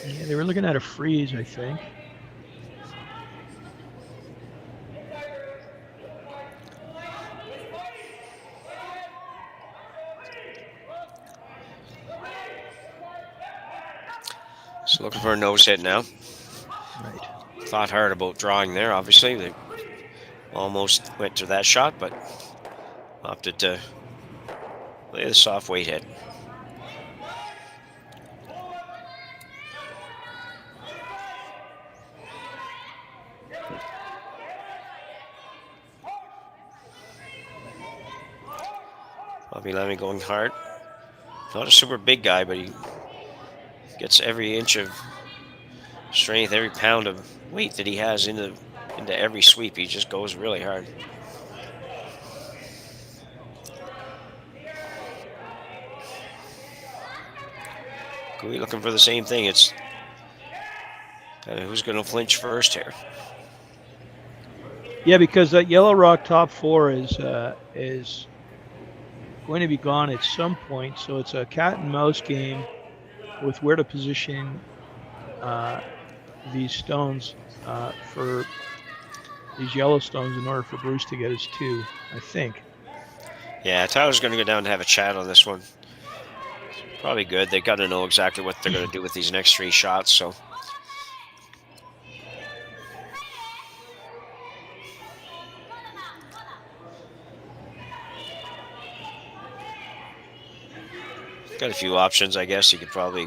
Yeah, they were looking at a freeze, I think. So looking for a nose hit now. Right. Thought hard about drawing there, obviously. They almost went to that shot, but opted to play the soft weight hit. Bobby Lemmy going hard. Not a super big guy, but he gets every inch of strength, every pound of weight that he has into every sweep. He just goes really hard. We're looking for the same thing. It's kind of who's going to flinch first here. Yeah, because that Yellow Rock top four is going to be gone at some point, so it's a cat and mouse game with where to position these stones for these yellow stones in order for Bruce to get his two, I think. Yeah, Tyler's going to go down and have a chat on this one. Probably good. They got to know exactly what they're going to do with these next three shots, so. Got a few options, I guess. You could probably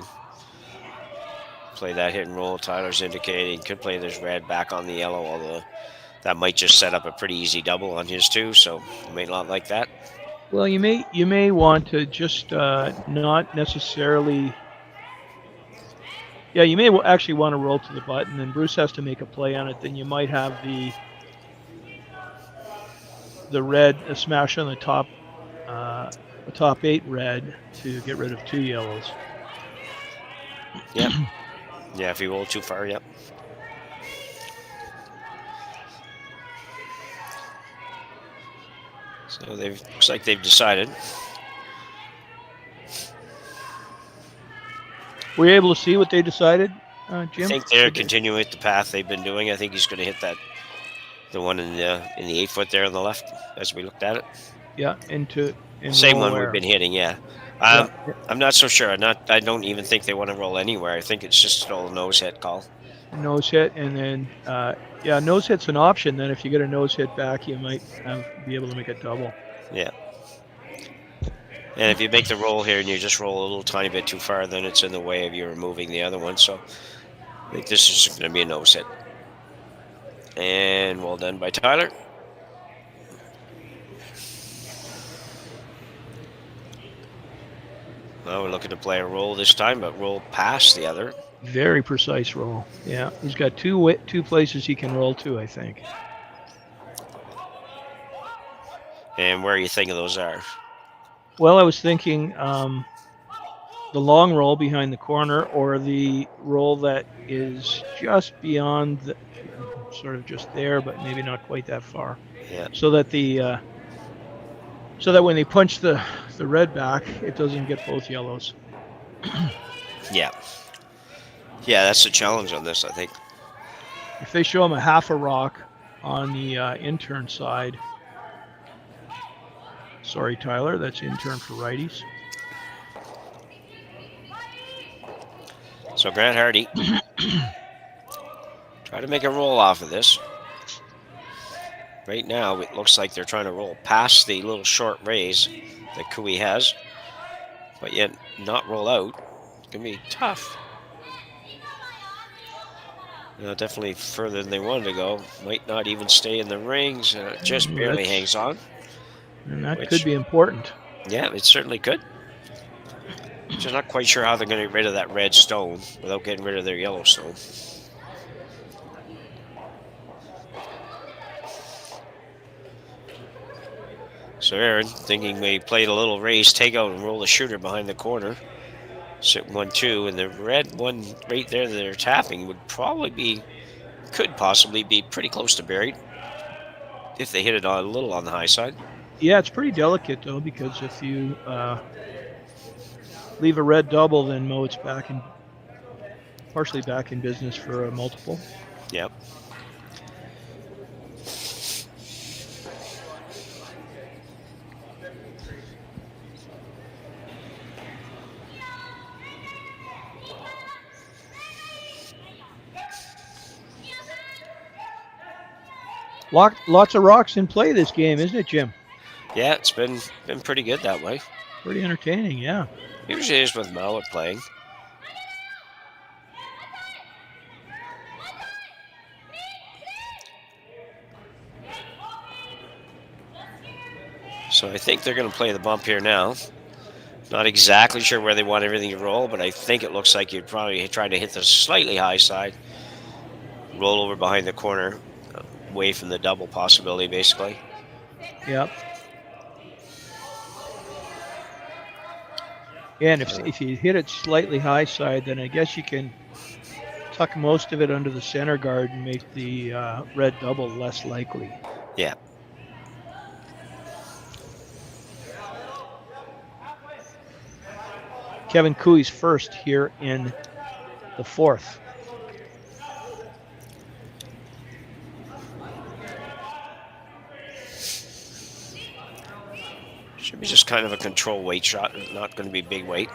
play that hit and roll. Tyler's indicating could play this red back on the yellow, although that might just set up a pretty easy double on his too, so you may not like that. Well, you may want to just not necessarily. Yeah, you may actually want to roll to the button, and Bruce has to make a play on it. Then you might have the red a smash on the top eight red to get rid of two yellows. Yep. Yeah, if you roll too far, yep. So looks like they've decided. Were you able to see what they decided, Jim? I think they're continuing with the path they've been doing. I think he's going to hit the one in the 8 foot there on the left as we looked at it. Yeah, into same one we've been hitting, yeah. I'm not so sure. I don't even think they want to roll anywhere. I think it's just an old nose hit call. Nose hit, and then nose hit's an option. Then if you get a nose hit back, you might be able to make a double. Yeah. And if you make the roll here and you just roll a little tiny bit too far, then it's in the way of you removing the other one. So I think this is going to be a nose hit. And well done by Tyler. Well, we're looking to play a roll this time, but roll past the other. Very precise roll. Yeah, he's got two places he can roll to, I think. And where are you thinking those are? Well, I was thinking the long roll behind the corner, or the roll that is just beyond, sort of just there, but maybe not quite that far. Yeah. So that when they punch the red back, it doesn't get both yellows. Yeah. Yeah, that's the challenge on this, I think. If they show him a half a rock on the intern side. Sorry, Tyler, that's intern for righties. So Grant Hardy try to make a roll off of this. Right now, it looks like they're trying to roll past the little short raise that Cooey has, but yet not roll out. It's going to be tough. Definitely further than they wanted to go. Might not even stay in the rings. Just barely hangs on. And that could be important. Yeah, it certainly could. Just not quite sure how they're going to get rid of that red stone without getting rid of their yellow stone. So Aaron, thinking they played a little raise, take out and roll the shooter behind the corner. Sit 1-2, and the red one right there that they're tapping could possibly be pretty close to buried if they hit it a little on the high side. Yeah, it's pretty delicate though, because if you leave a red double, then Mouat's partially back in business for a multiple. Yep. Lots of rocks in play this game, isn't it, Jim? Yeah, it's been pretty good that way. Pretty entertaining, yeah. Usually is with Mouat playing. So I think they're going to play the bump here now. Not exactly sure where they want everything to roll, but I think it looks like you'd probably try to hit the slightly high side. Roll over behind the corner, away from the double possibility, basically. Yep. Yeah, and if you hit it slightly high side, then I guess you can tuck most of it under the center guard and make the red double less likely. Yeah. Kevin Cooey's first here in the fourth. Should be just kind of a control weight shot, not going to be big weight.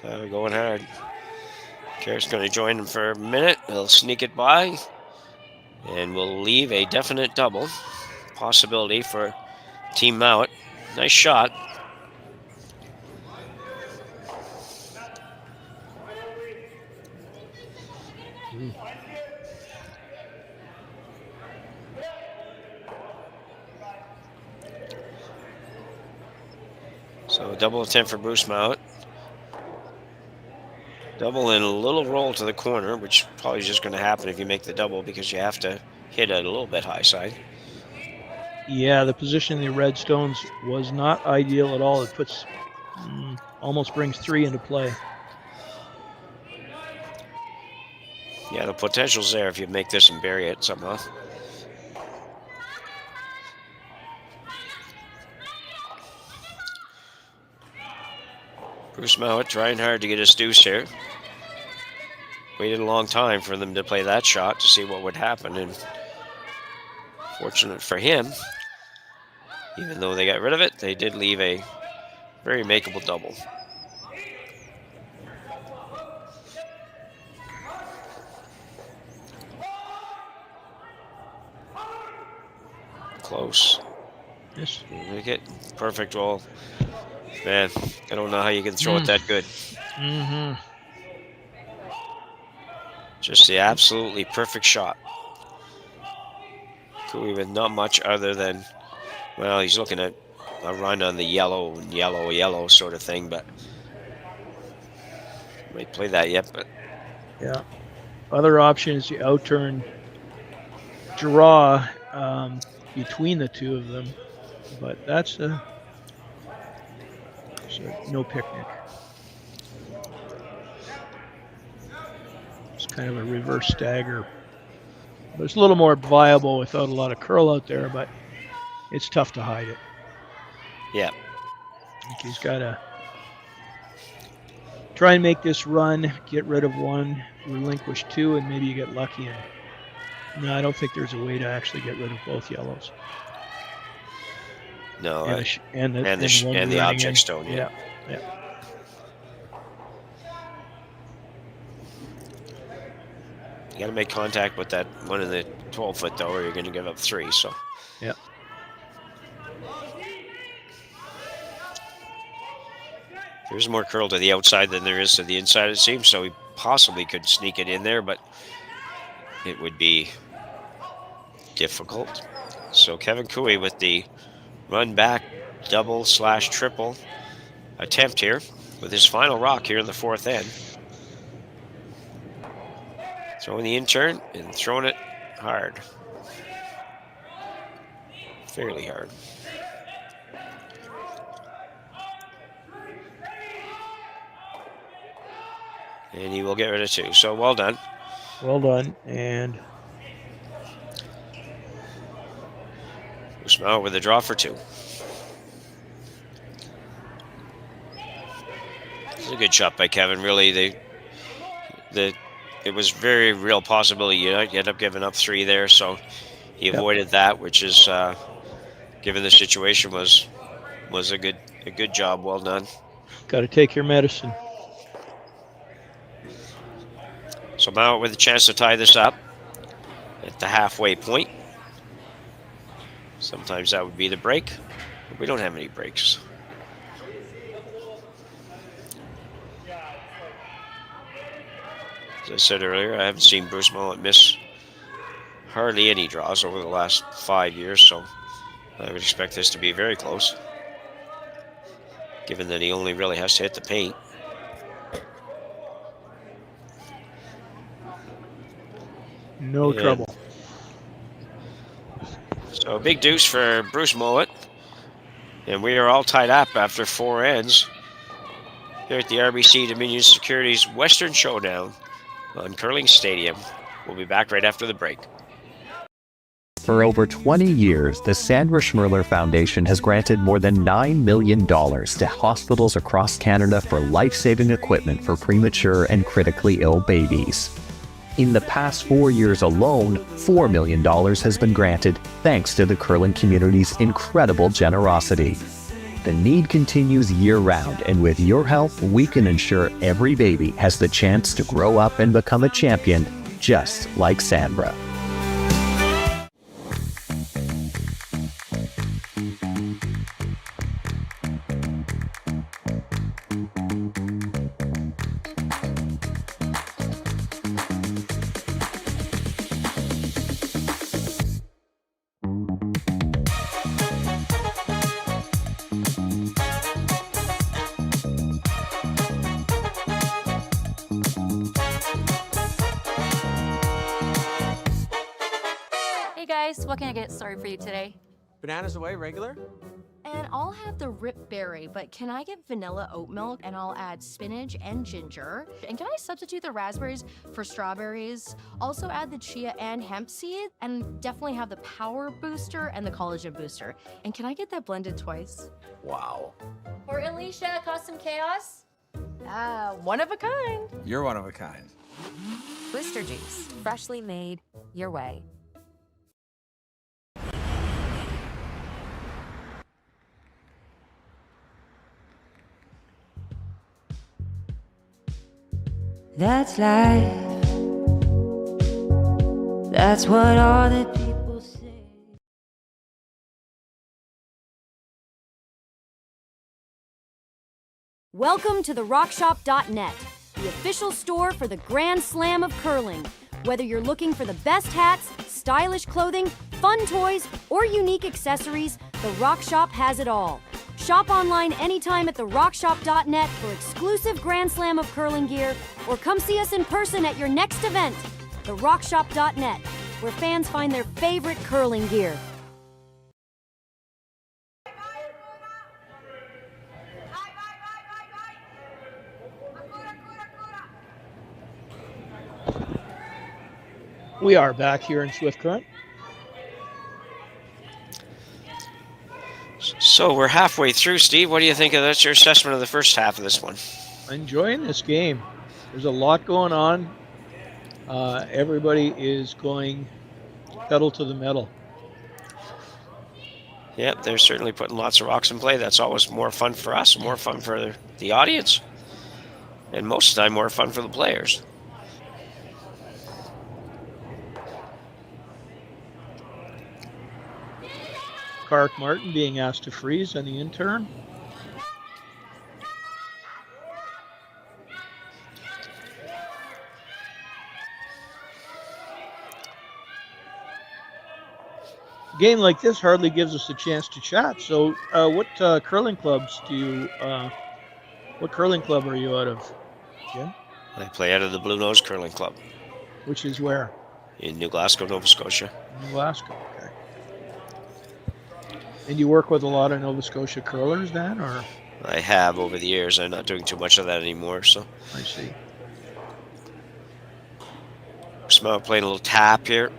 So going hard. Carrot's going to join him for a minute. He'll sneak it by, and we'll leave a definite double possibility for Team Mouat. Nice shot. So double attempt for Bruce Mouat. Double and a little roll to the corner, which probably is just going to happen if you make the double because you have to hit it a little bit high side. Yeah, the position of the red stones was not ideal at all. It puts almost brings 3 into play. Yeah, the potential's there if you make this and bury it somehow. Bruce Mouat trying hard to get his deuce here. Waited a long time for them to play that shot to see what would happen, and fortunate for him, even though they got rid of it, they did leave a very makeable double. Close. Yes. Make it perfect roll. Man, I don't know how you can throw it that good. Mm-hmm. Just the absolutely perfect shot. Cooey with not much other than, well, he's looking at a run on the yellow, yellow sort of thing, but might play that yet, but. Yeah. Other option is you outturn draw between the two of them, but that's no picnic. It's kind of a reverse stagger. But it's a little more viable without a lot of curl out there, but it's tough to hide it. Yeah. I think he's got to try and make this run, get rid of one, relinquish two, and maybe you get lucky. And no, I don't think there's a way to actually get rid of both yellows. No, and the object stone. Yeah. You got to make contact with that one in the 12-foot though, or you're going to give up 3. So. Yeah. There's more curl to the outside than there is to the inside, it seems, so he possibly could sneak it in there, but it would be difficult. So Kevin Cooey with the run back double/triple attempt here with his final rock here in the 4th end. Throwing the in-turn and throwing it hard. Fairly hard. And he will get rid of 2. So well done. Well done. And Usman with a draw for 2. It's a good shot by Kevin. Really, it was very real possibility you end up giving up 3 there. So he avoided that, which is, given the situation, was a good job. Well done. Got to take your medicine. So Mouat with a chance to tie this up at the halfway point. Sometimes that would be the break, but we don't have any breaks. As I said earlier, I haven't seen Bruce Mouat miss hardly any draws over the last 5 years, so I would expect this to be very close, given that he only really has to hit the paint. No trouble. So a big deuce for Bruce Mouat. And we are all tied up after 4 ends here at the RBC Dominion Securities Western Showdown on Curling Stadium. We'll be back right after the break. For over 20 years, the Sandra Schmirler Foundation has granted more than $9 million to hospitals across Canada for life-saving equipment for premature and critically ill babies. In the past 4 years alone, $4 million has been granted thanks to the curling community's incredible generosity. The need continues year-round, and with your help, we can ensure every baby has the chance to grow up and become a champion, just like Sandra. What can I get started for you today? Bananas away, regular? And I'll have the rip berry, but can I get vanilla oat milk and I'll add spinach and ginger? And can I substitute the raspberries for strawberries? Also add the chia and hemp seed, and definitely have the power booster and the collagen booster. And can I get that blended twice? Wow. For Alicia, custom chaos? One of a kind. You're one of a kind. Blister juice, freshly made your way. That's life. That's what all the people say. Welcome to the RockShop.net, the official store for the Grand Slam of curling. Whether you're looking for the best hats, stylish clothing, fun toys, or unique accessories, the Rock Shop has it all. Shop online anytime at the RockShop.net for exclusive Grand Slam of curling gear, or come see us in person at your next event. The RockShop.net, where fans find their favorite curling gear. We are back here in Swift Current. So we're halfway through, Steve. What do you think of that's your assessment of the first half of this one? Enjoying this game. There's a lot going on. Everybody is going pedal to the metal. Yep, they're certainly putting lots of rocks in play. That's always more fun for us, more fun for the audience, and most of the time more fun for the players. Clark Martin being asked to freeze on the intern. A game like this hardly gives us a chance to chat. So, what curling clubs do you? What curling club are you out of, Jim? I play out of the Blue Nose Curling Club. Which is where? In New Glasgow, Nova Scotia. New Glasgow. Okay. And you work with a lot of Nova Scotia curlers then, or? I have over the years. I'm not doing too much of that anymore. So I see. Smell playing a little tap here.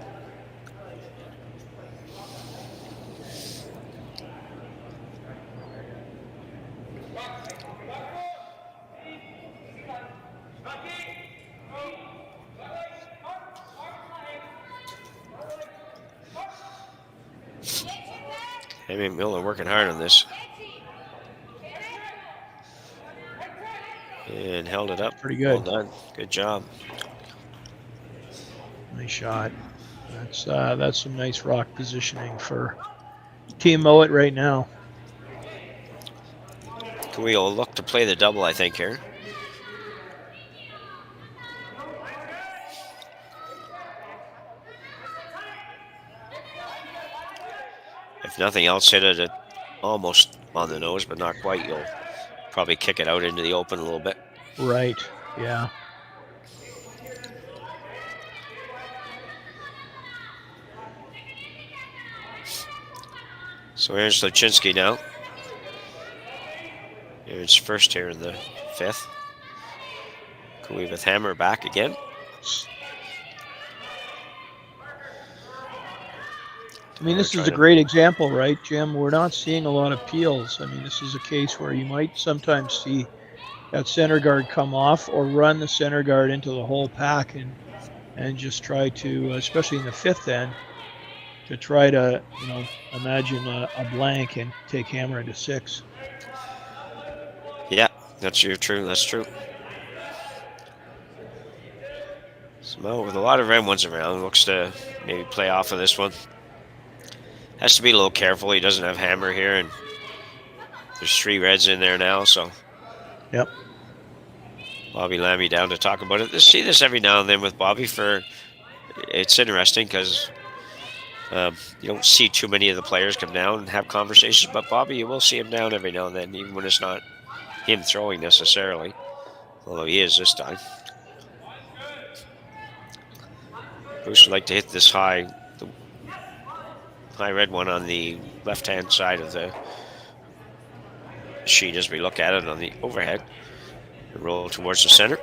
Amy Miller working hard on this. And held it up. Pretty good. Well done. Good job. Nice shot. That's some nice rock positioning for Team Mouat right now. We will look to play the double, I think, here. If nothing else, hit it at almost on the nose, but not quite. You'll probably kick it out into the open a little bit. Right, yeah. So here's Luczynski now. Here's first here in the fifth. Kui with hammer back again. I mean, this is a great example, right, Jim? We're not seeing a lot of peels. I mean, this is a case where you might sometimes see that center guard come off or run the center guard into the whole pack and just try to, especially in the fifth end, to try to, imagine a blank and take hammer into six. Yeah, that's true. That's true. So with a lot of red ones around, looks to maybe play off of this one. Has to be a little careful. He doesn't have hammer here, and there's three reds in there now. So, yep. Bobby Lammy down to talk about it. See this every now and then with Bobby. It's interesting because you don't see too many of the players come down and have conversations. But Bobby, you will see him down every now and then, even when it's not him throwing necessarily. Although he is this time. Bruce would like to hit this high red one on the left-hand side of the sheet as we look at it on the overhead. And roll towards the center.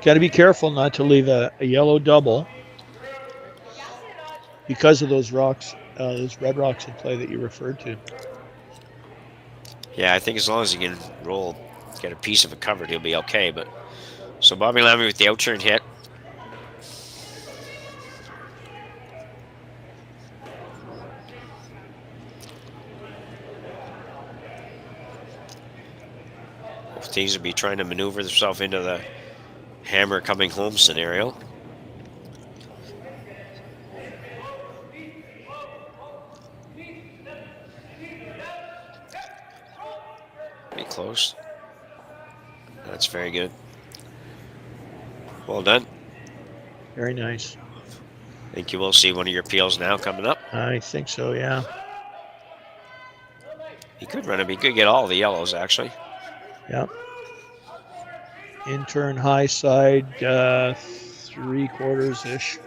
Got to be careful not to leave a yellow double because of those rocks, those red rocks in play that you referred to. Yeah, I think as long as he can roll, get a piece of it covered, he'll be okay. But so Bobby Lammy with the out-turn hit. Both teams will be trying to maneuver themselves into the hammer coming home scenario. Pretty close. That's very good. Well done. Very nice. I think you will see one of your peels now coming up. I think so, yeah. He could run him. He could get all the yellows, actually. Yep. In turn high side, 3/4-ish.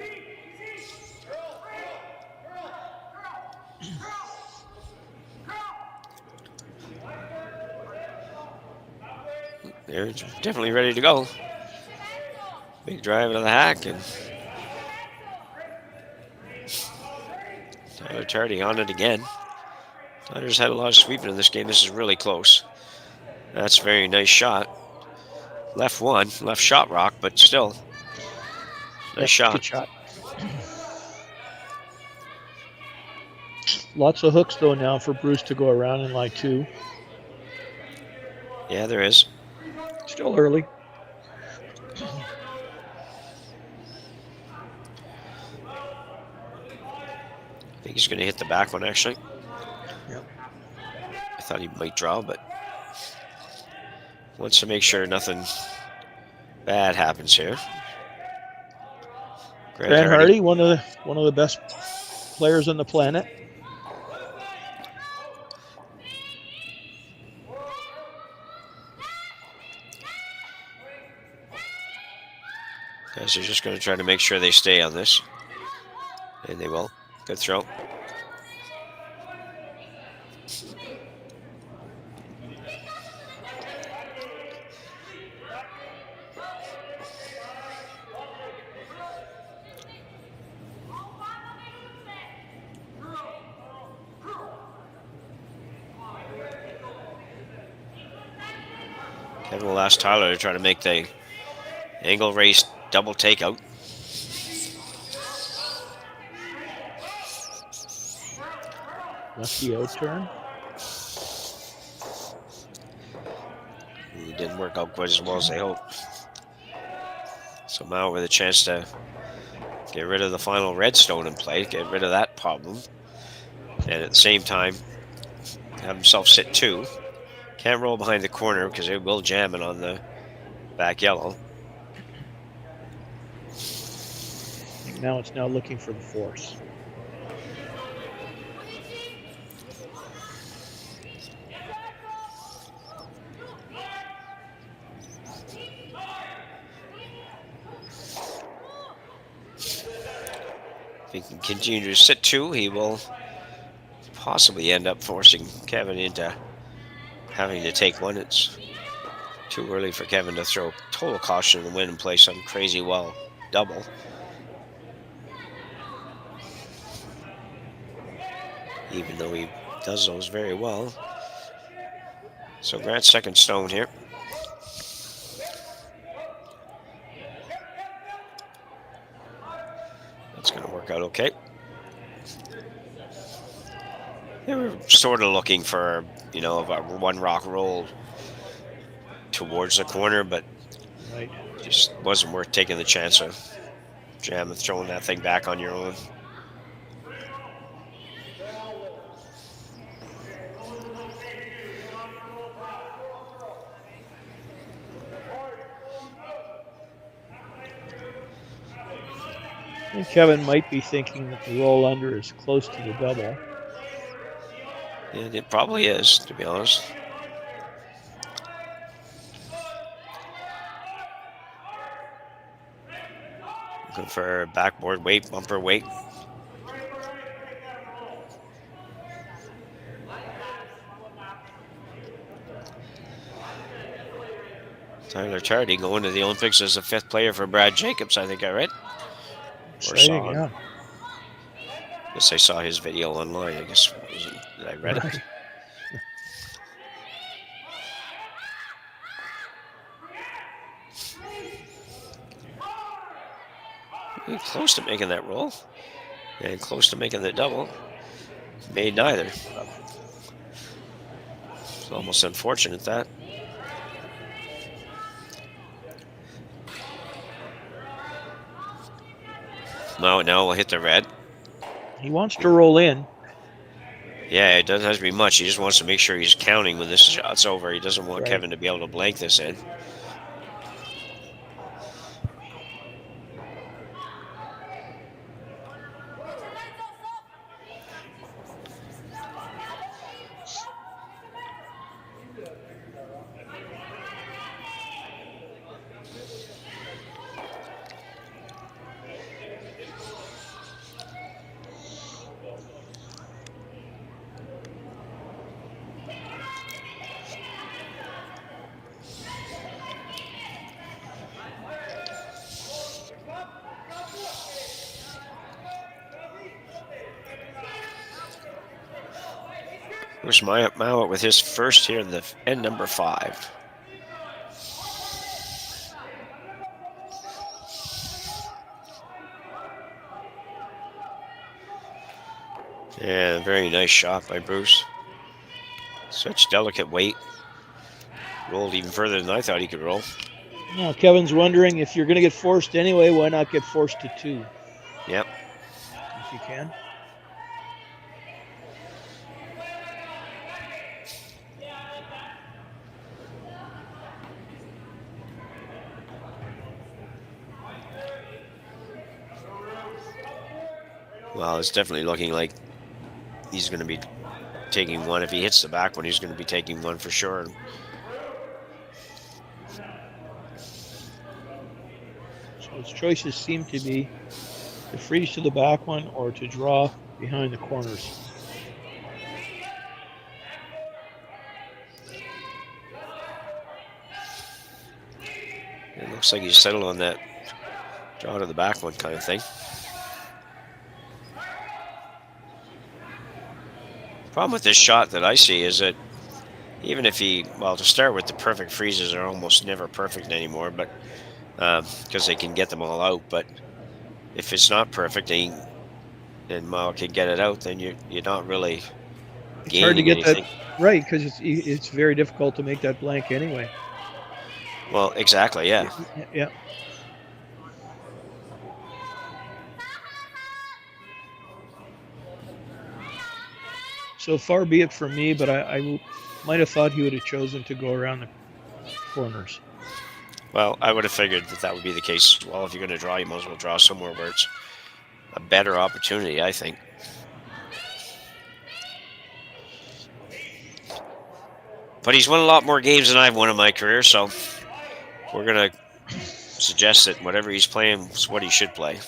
They're definitely ready to go. Big drive into the hack, and Tyler Tardy on it again. Tyler's had a lot of sweeping in this game. This is really close. That's a very nice shot. Left one, left shot rock, but still. Nice shot. Good shot. Lots of hooks, though, now for Bruce to go around in line 2. Yeah, there is. Still early. I think he's going to hit the back one, actually. Yep. I thought he might draw, but wants to make sure nothing bad happens here. Grant Hardy, one of the best players on the planet. Guys are just going to try to make sure they stay on this. And they will. Good throw. Kevin will ask Tyler to try to make the angle race double takeout. Lucky out turn. It didn't work out quite as well as they hoped. So now with a chance to get rid of the final redstone in play, get rid of that problem, and at the same time have himself sit 2. Can't roll behind the corner because it will jam it on the back yellow. Now it's now looking for the force. If he can continue to sit 2, he will possibly end up forcing Kevin into having to take one. It's too early for Kevin to throw total caution in the wind and play some crazy well double. Even though he does those very well. So Grant's second stone here. That's going to work out okay. They were sort of looking for, you know, a one rock roll towards the corner, but right. Just wasn't worth taking the chance of jamming, throwing that thing back on your own. I think Kevin might be thinking that the roll under is close to the double. Yeah, it probably is, to be honest. Looking for backboard weight, bumper weight. Tyler Tardy going to the Olympics as the 5th player for Brad Jacobs, I think I read. Or saw. Yeah. I guess I saw his video online. I guess I read it. Close to making that roll. And close to making the double. Made neither. It's almost unfortunate that. Now we'll hit the red. He wants to roll in. Yeah, it doesn't have to be much. He just wants to make sure he's counting when this shot's over. He doesn't want Kevin to be able to blank this in. Here's Mouat with his first here in the end number 5. Yeah, very nice shot by Bruce. Such delicate weight. Rolled even further than I thought he could roll. Now, Kevin's wondering if you're going to get forced anyway, why not get forced to 2? Yep. If you can. Well, it's definitely looking like he's going to be taking one. If he hits the back one, he's going to be taking one for sure. So his choices seem to be to freeze to the back one or to draw behind the corners. It looks like he's settled on that draw to the back one kind of thing. Problem with this shot that I see is that even if he, well, to start with, the perfect freezes are almost never perfect anymore, but because they can get them all out. But if it's not perfect and Mouat can get it out, then you're not really It's gaining hard to get anything. that right because it's very difficult to make that blank anyway. Well, exactly, yeah. Yeah. So far be it from me, but I might have thought he would have chosen to go around the corners. Well, I would have figured that would be the case. Well, if you're going to draw, you might as well draw somewhere where it's a better opportunity, I think. But he's won a lot more games than I've won in my career, so we're going to suggest that whatever he's playing is what he should play.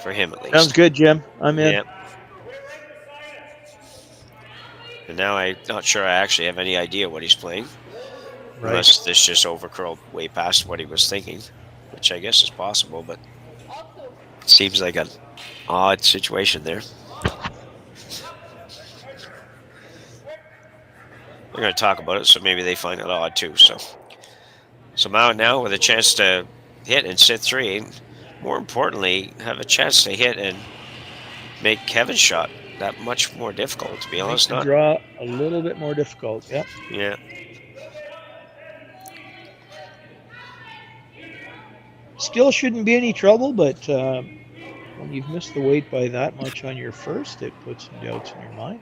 For him, at least. Sounds good, Jim. I'm in. Yeah. And now I'm not sure I actually have any idea what he's playing. Right. Unless this just overcurled way past what he was thinking, which I guess is possible, but it seems like an odd situation there. We're going to talk about it, so maybe they find it odd too. So Mouat now with a chance to hit and sit 3, and more importantly, have a chance to hit and make Kevin's shot that much more difficult, to be honest. Makes the draw a little bit more difficult. Yep. Yeah. Still shouldn't be any trouble, but when you've missed the weight by that much on your first, it puts some doubts in your mind.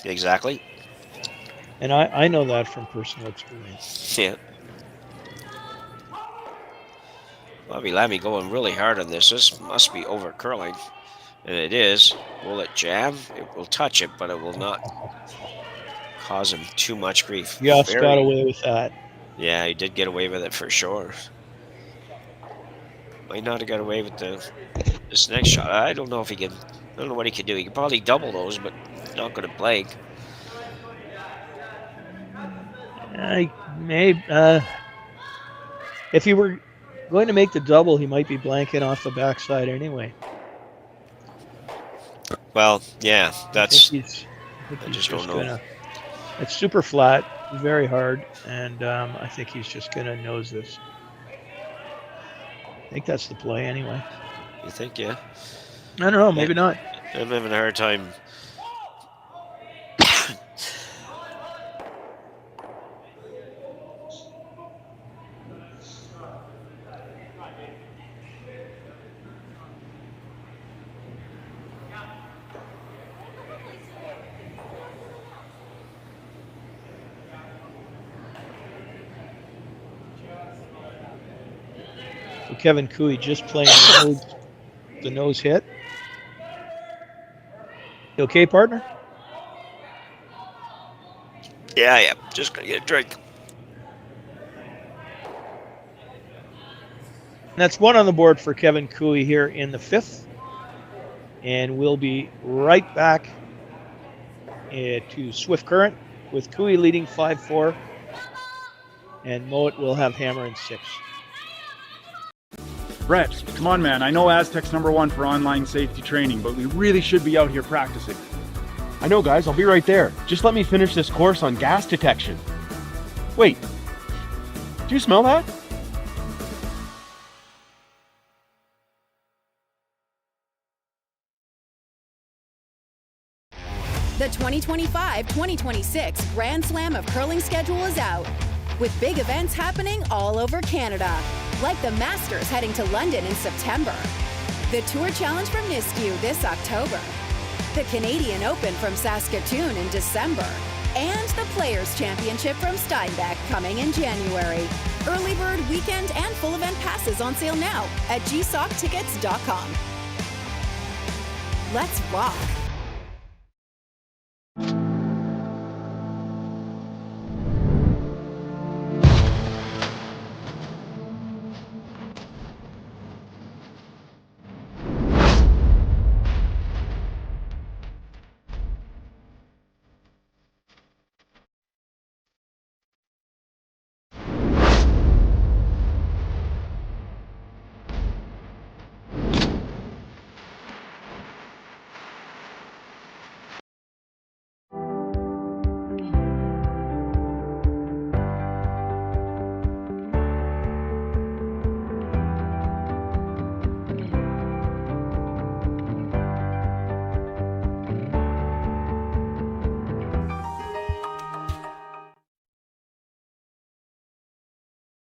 Exactly. And I know that from personal experience. Yeah. Bobby Lammy going really hard on this. This must be over curling. And it is. Will it jam? It will touch it, but it will not cause him too much grief. Just got away with that. Yeah, he did get away with it for sure. Might not have got away with this next shot. I don't know if he can. I don't know what he could do. He could probably double those, but not going to blank. I may. If he were going to make the double, he might be blanking off the backside anyway. Well, yeah, that's. I I just don't know. It's super flat. very hard, and I think he's just going to nose this. I think that's the play anyway. You think, yeah? I don't know, maybe not. I'm having a hard time. So Kevin Cooey just playing the nose hit. You okay, partner? Yeah. Just gonna get a drink. And that's one on the board for Kevin Cooey here in the 5th. And we'll be right back to Swift Current with Cooey leading 5-4. And Mouat will have hammer in 6. Brett, come on, man. I know Aztec's #1 for online safety training, but we really should be out here practicing. I know, guys. I'll be right there. Just let me finish this course on gas detection. Wait. Do you smell that? The 2025-2026 Grand Slam of Curling schedule is out, with big events happening all over Canada, like the Masters heading to London in September, the Tour Challenge from Nisku this October, the Canadian Open from Saskatchewan in December, and the Players' Championship from Steinbeck coming in January. Early bird weekend and full event passes on sale now at gsoctickets.com. Let's rock!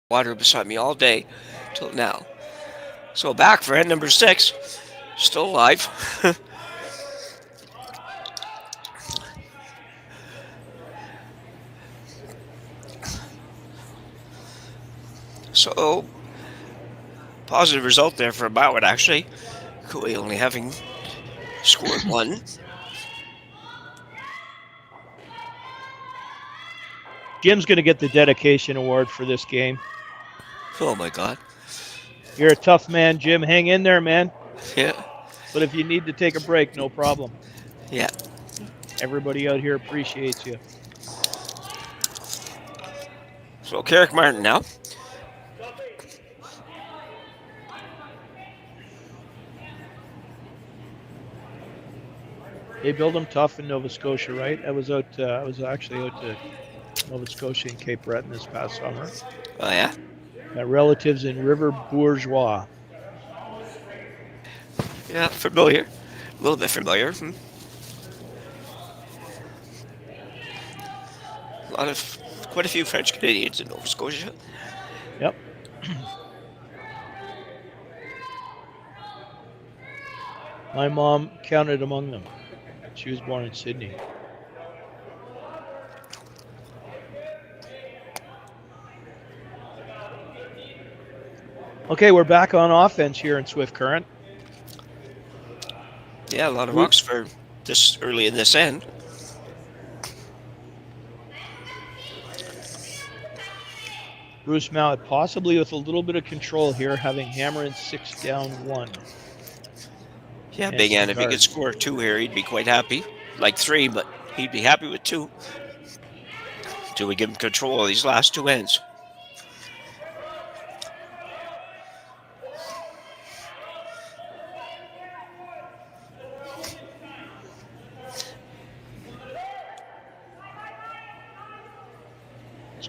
Water beside me all day till now. So back for head number 6. Still alive. So positive result there for Mouat, actually. Cooey only having scored 1. Jim's going to get the dedication award for this game. Oh my God. You're a tough man, Jim. Hang in there, man. Yeah. But if you need to take a break, no problem. Yeah. Everybody out here appreciates you. So Carrick Martin now. They build them tough in Nova Scotia, right? I was actually out to Nova Scotia and Cape Breton this past summer. Oh yeah. Got relatives in River Bourgeois. Yeah, familiar. A little bit familiar. Quite a few French Canadians in Nova Scotia. Yep. My mom counted among them. She was born in Sydney. Okay, we're back on offense here in Swift Current. Yeah, a lot of walks for this early in this end. Bruce Mouat possibly with a little bit of control here, having hammer in 6 down 1. Yeah, Big Ann, if he could score 2 here, he'd be quite happy. Like 3, but he'd be happy with 2. Until we give him control of these last 2 ends.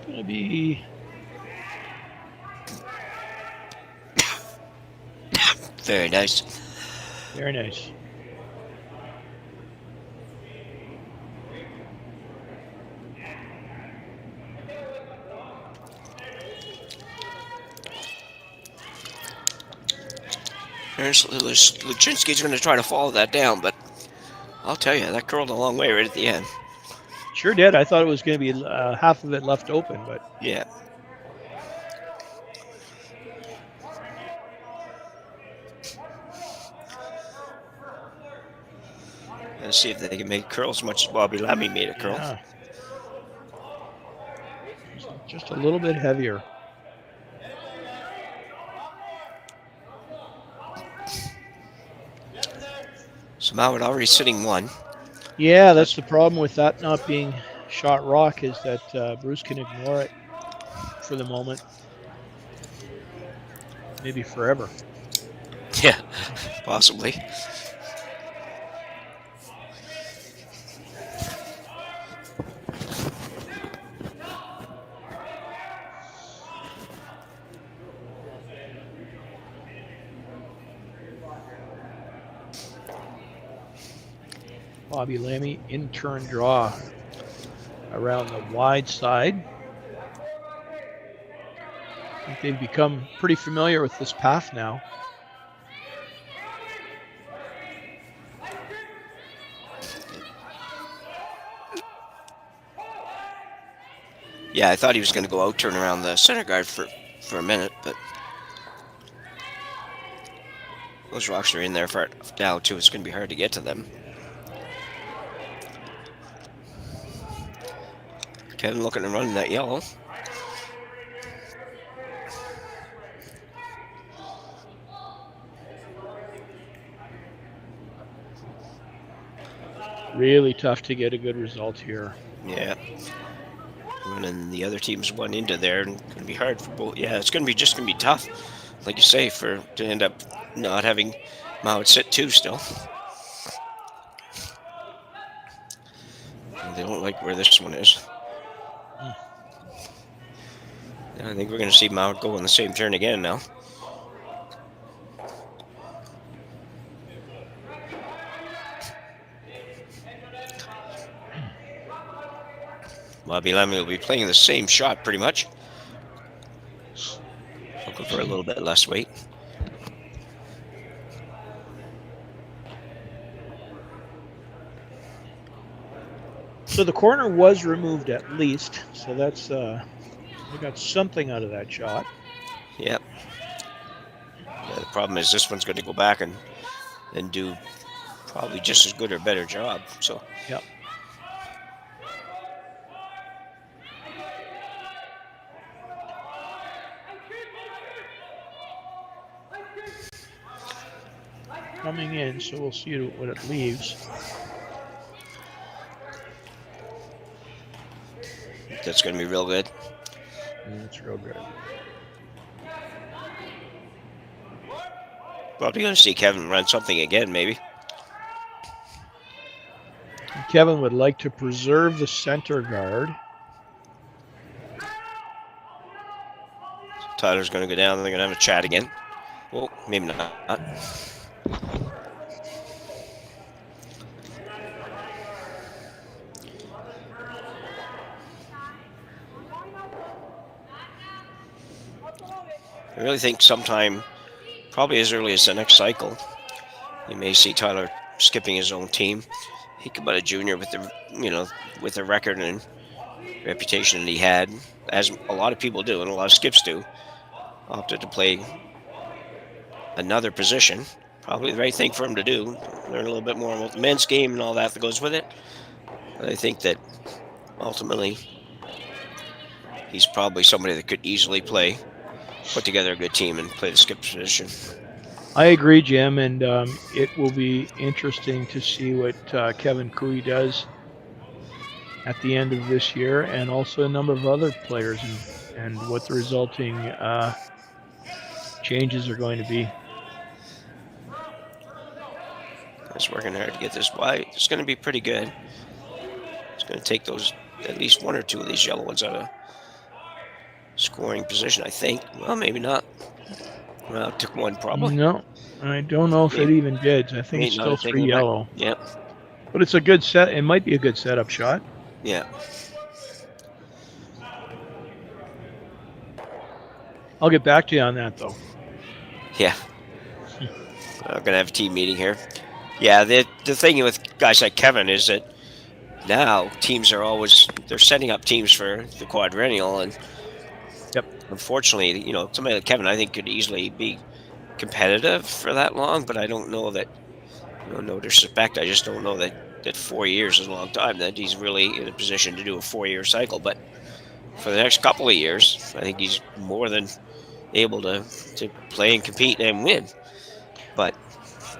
Gonna be Very nice. very nice. Luchinsky's going to try to follow that down, but I'll tell you, that curled a long way right at the end. Sure did. I thought it was going to be half of it left open, but yeah. Let's see if they can make curl as much as Bobby Lemmy made a curl. Yeah. Just a little bit heavier. So Mouat already sitting 1. Yeah, that's the problem with that not being shot rock, is that Bruce can ignore it for the moment. Maybe forever. Yeah, possibly. Bobby Lemmy in turn draw around the wide side. I think they've become pretty familiar with this path now. Yeah, I thought he was going to go out, turn around the center guard for a minute, but those rocks are in there far down too. It's going to be hard to get to them. Kevin looking to run that yellow. Really tough to get a good result here. Yeah. Running the other team's one into there, and it's going to be hard for both. Yeah, it's going to be just going to be tough, like you say, to end up not having Mouat sit 2 still. They don't like where this one is. I think we're going to see Mouat go on the same turn again now. Bobby Lemmy will be playing the same shot pretty much. Looking for a little bit less weight. So the corner was removed at least, so that's we got something out of that shot. Yep. Yeah, the problem is this one's going to go back and do probably just as good or better job. So. Yep. Coming in, so we'll see what it leaves. That's going to be real good. That's real good. Probably going to see Kevin run something again, maybe. Kevin would like to preserve the center guard. Tyler's going to go down. They're going to have a chat again. Well, maybe not. I really think sometime, probably as early as the next cycle, you may see Tyler skipping his own team. He could be a junior with with the record and reputation that he had, as a lot of people do and a lot of skips do, opted to play another position. Probably the right thing for him to do. Learn a little bit more about the men's game and all that goes with it. But I think that ultimately he's probably somebody that could easily put together a good team and play the skip position. I agree, Jim, and it will be interesting to see what Kevin Cooey does at the end of this year, and also a number of other players, and what the resulting changes are going to be. He's working hard to get this wide. It's going to be pretty good. It's going to take those at least 1 or 2 of these yellow ones out scoring position, I think. Well, maybe not. Well, it took one probably. No, I don't know if it even did. I think it's still 3 yellow. Yeah. But it's a good set. It might be a good setup shot. Yeah. I'll get back to you on that, though. Yeah. I'm going to have a team meeting here. Yeah, the thing with guys like Kevin is that now teams are they're setting up teams for the quadrennial, and unfortunately, somebody like Kevin, I think, could easily be competitive for that long, but I don't know that, no disrespect, I just don't know that 4 years is a long time, that he's really in a position to do a 4-year cycle. But for the next couple of years, I think he's more than able to play and compete and win. But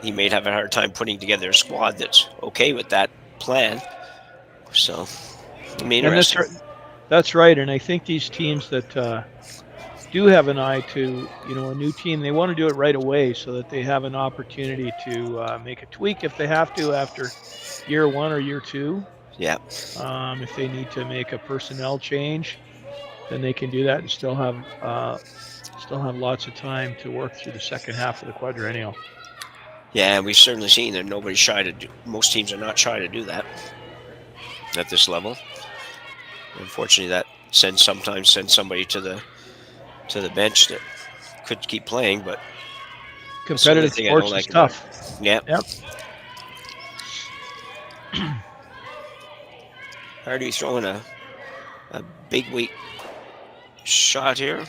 he may have a hard time putting together a squad that's okay with that plan. So, that's right, and I think these teams that do have an eye to, a new team, they want to do it right away so that they have an opportunity to make a tweak if they have to after year 1 or year 2. Yeah. If they need to make a personnel change, then they can do that and still have lots of time to work through the second half of the quadrennial. Yeah, and we've certainly seen that nobody's shy to do. Most teams are not shy to do that at this level. Unfortunately, that sometimes sends somebody to the bench that could keep playing, but competitive sports is tough. Yeah. Yep. Hardy throwing a big weight shot here.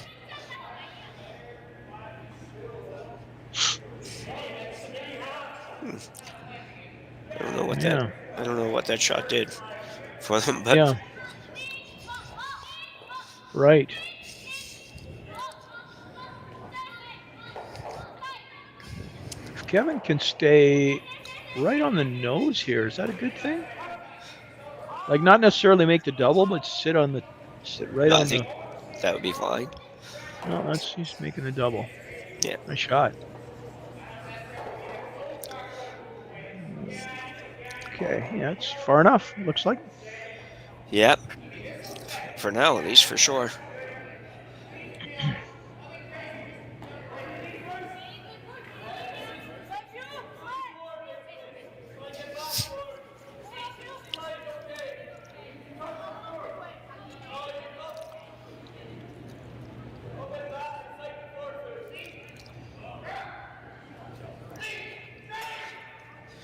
I don't know what that shot did for them, but yeah. Right. If Kevin can stay right on the nose here, is that a good thing? Like, not necessarily make the double, but sit right on I think that would be fine. No, he's making the double. Yeah. Nice shot. Okay, yeah, it's far enough, looks like. Yep. For now, at least, for sure.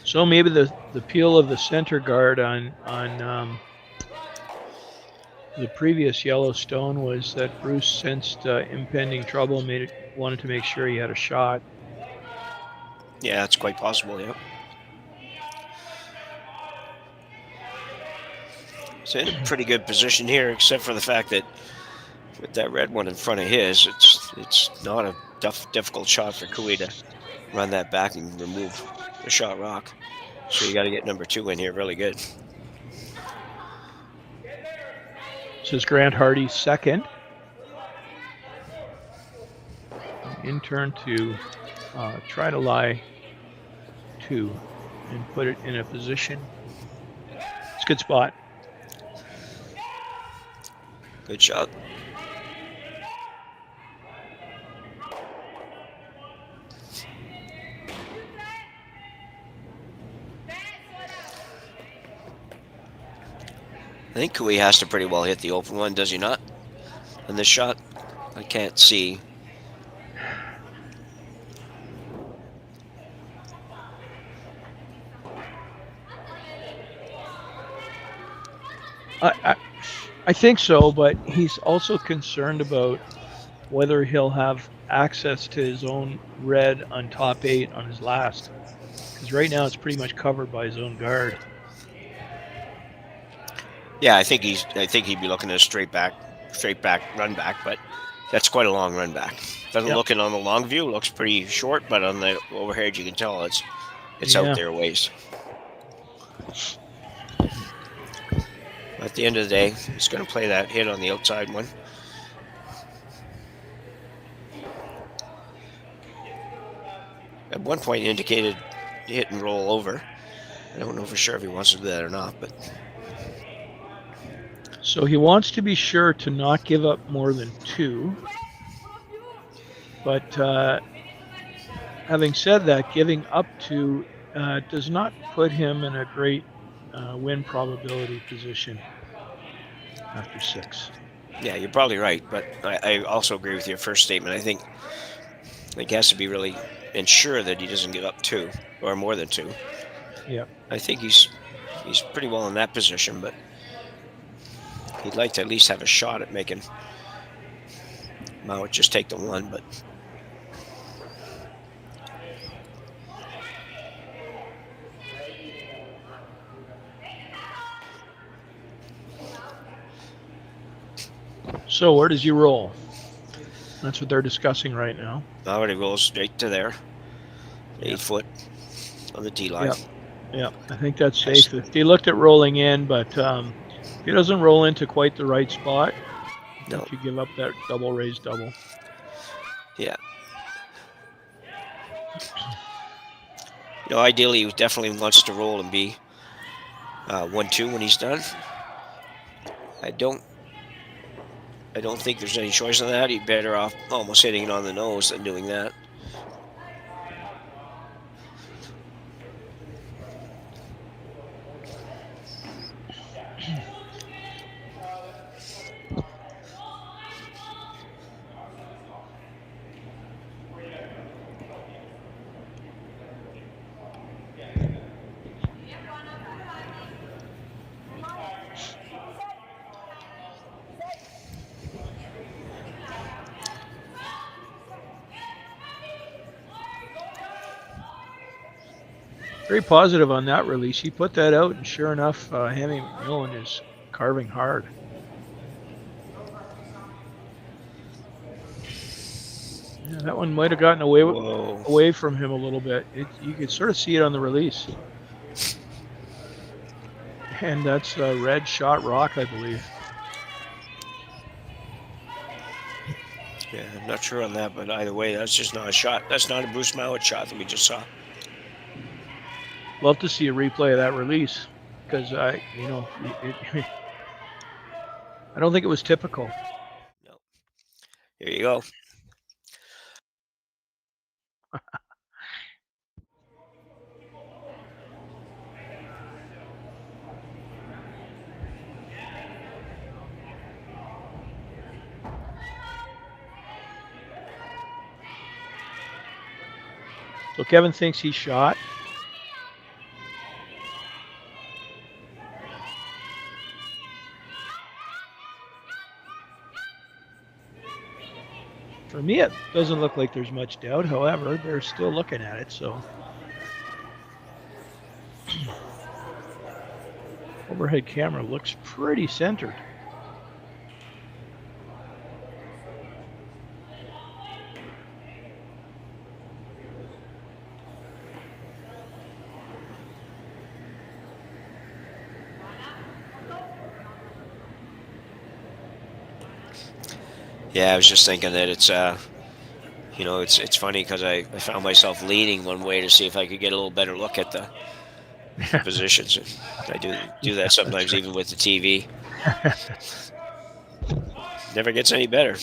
So maybe the peel of the center guard on the previous Yellowstone was that Bruce sensed impending trouble, wanted to make sure he had a shot. Yeah, that's quite possible. Yeah. He's in a pretty good position here, except for the fact that with that red one in front of his, it's not a difficult shot for Kui to run that back and remove the shot rock. So you got to get number 2 in here really good. This is Grant Hardy's second. In turn to try to lie 2 and put it in a position. It's a good spot. Good shot. I think Kui has to pretty well hit the open one, does he not? In this shot? I can't see. I think so, but he's also concerned about whether he'll have access to his own red on top 8 on his last. Because right now it's pretty much covered by his own guard. Yeah, I think he'd be looking at a straight back run back, but that's quite a long run back. Doesn't look it on the long view, looks pretty short, but on the overhead you can tell it's out there a ways. At the end of the day, he's going to play that hit on the outside one. At one point he indicated hit and roll over. I don't know for sure if he wants to do that or not, but So he wants to be sure to not give up more than 2. But having said that, giving up 2 does not put him in a great win probability position after 6. Yeah, you're probably right, but I also agree with your first statement. I think he has to be really ensure that he doesn't give up 2 or more than 2. Yeah. I think he's pretty well in that position, but he'd like to at least have a shot at making Mouat just take the 1, but So where does he roll? That's what they're discussing right now. Mouat rolls straight to there. 8 foot on the D line. Yeah, I think that's safe. If he looked at rolling in, but if he doesn't roll into quite the right spot, no, you give up that double raise double. Yeah. Ideally, he definitely wants to roll and be 1-2 when he's done. I don't think there's any choice in that. He'd better off almost hitting it on the nose than doing that. Very positive on that release. He put that out, and sure enough, Hammy McMillan is carving hard. Yeah, that one might have gotten away from him a little bit. You could sort of see it on the release. And that's a red shot rock, I believe. Yeah, I'm not sure on that, but either way, that's just not a shot. That's not a Bruce Mouat shot that we just saw. Love to see a replay of that release, because I don't think it was typical. No. Here you go. So Kevin thinks he shot. For me, it doesn't look like there's much doubt. However, they're still looking at it, so. Overhead camera looks pretty centered. Yeah, I was just thinking that it's it's funny because I found myself leaning one way to see if I could get a little better look at the positions. I do that sometimes even with the TV. Never gets any better.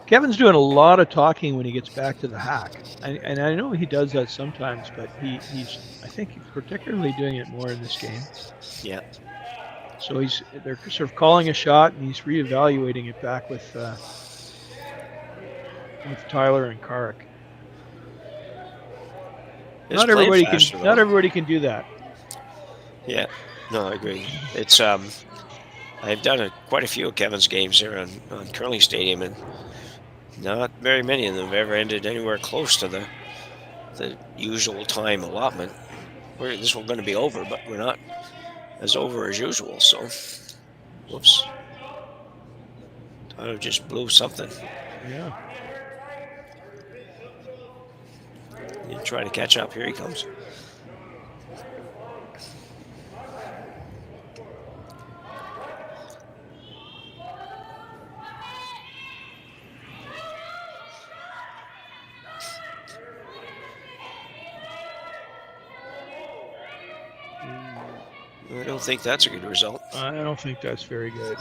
Kevin's doing a lot of talking when he gets back to the hack, and I know he does that sometimes, but I think he's particularly doing it more in this game. Yeah. So they're sort of calling a shot, and he's reevaluating it back with Tyler and Karek. Not everybody can do that. Yeah, no, I agree. It's I've done quite a few of Kevin's games here on Curling Stadium, and not very many of them have ever ended anywhere close to the usual time allotment. This one's going to be over, but we're not as over as usual. So, whoops, Tyler just blew something. Yeah. You try to catch up. Here he comes. I don't think that's a good result. I don't think that's very good.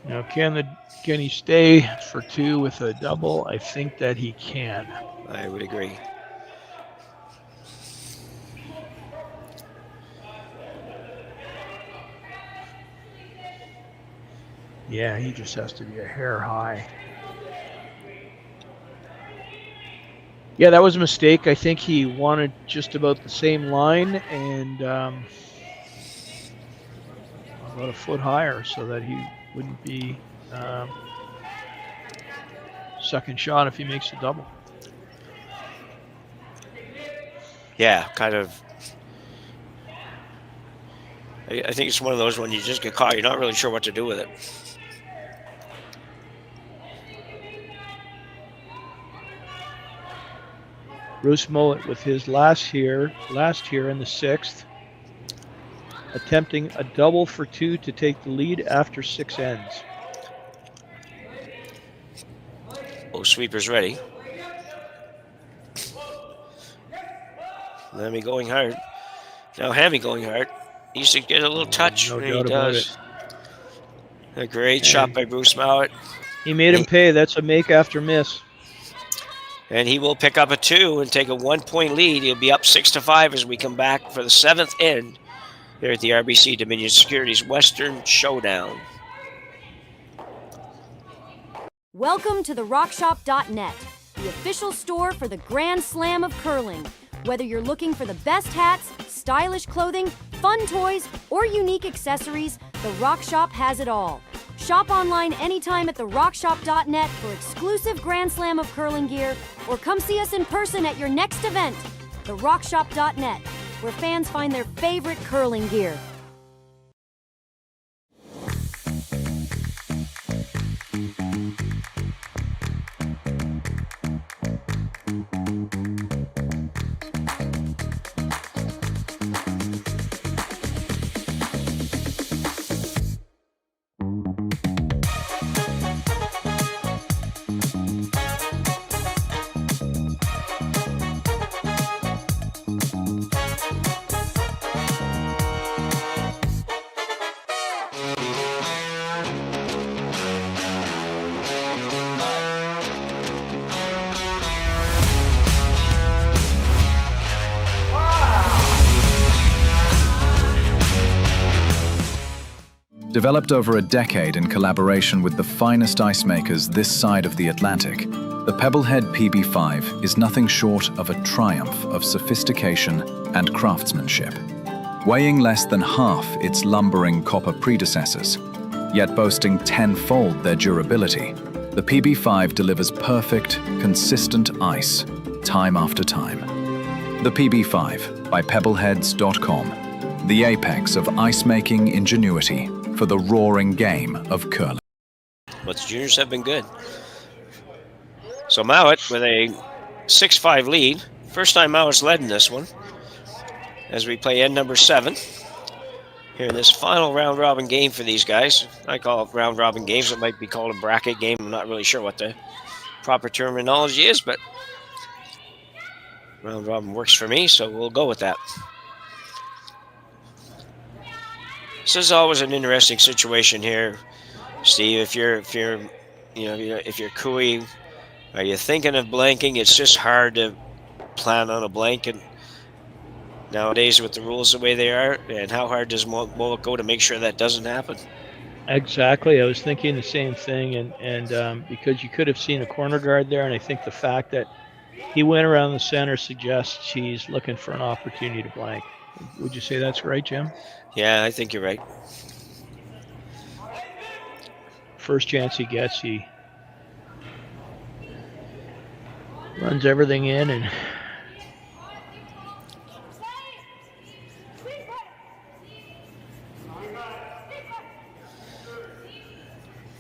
Now, can he stay for 2 with a double? I think that he can. I would agree. Yeah, he just has to be a hair high. Yeah, that was a mistake. I think he wanted just about the same line and about a foot higher so that he wouldn't be second shot if he makes the double. Yeah, kind of. I think it's one of those when you just get caught, you're not really sure what to do with it. Bruce Mouat with his last here in the 6th, attempting a double for 2 to take the lead after 6 ends. Oh, sweeper's ready. Lemmy going hard. Now Hammy going hard. He used to get a little touch. No and he doubt about does. A great shot by Bruce Mouat. He made him pay. That's a make after miss. And he will pick up a 2 and take a 1-point lead. He'll be up 6-5 as we come back for the 7th end here at the RBC Dominion Securities Western Showdown. Welcome to the RockShop.net, the official store for the Grand Slam of curling. Whether you're looking for the best hats, stylish clothing, fun toys, or unique accessories, the Rock Shop has it all. Shop online anytime at therockshop.net for exclusive Grand Slam of curling gear, or come see us in person at your next event. Therockshop.net, where fans find their favorite curling gear. Developed over a decade in collaboration with the finest ice makers this side of the Atlantic, the Pebblehead PB5 is nothing short of a triumph of sophistication and craftsmanship. Weighing less than half its lumbering copper predecessors, yet boasting tenfold their durability, the PB5 delivers perfect, consistent ice, time after time. The PB5 by Pebbleheads.com, the apex of ice-making ingenuity for the roaring game of curling. But the juniors have been good. So Mouat with a 6-5 lead. First time Mouat's led in this one. As we play end number 7. Here in this final round-robin game for these guys. I call it round-robin games. It might be called a bracket game. I'm not really sure what the proper terminology is, but round-robin works for me, so we'll go with that. This is always an interesting situation here, Steve. If you're Cooey, are you thinking of blanking? It's just hard to plan on a blank, and nowadays with the rules the way they are, and how hard does Mouat go to make sure that doesn't happen? Exactly. I was thinking the same thing, and because you could have seen a corner guard there, and I think the fact that he went around the center suggests he's looking for an opportunity to blank. Would you say that's right, Jim? Yeah, I think you're right. First chance he gets, he runs everything in and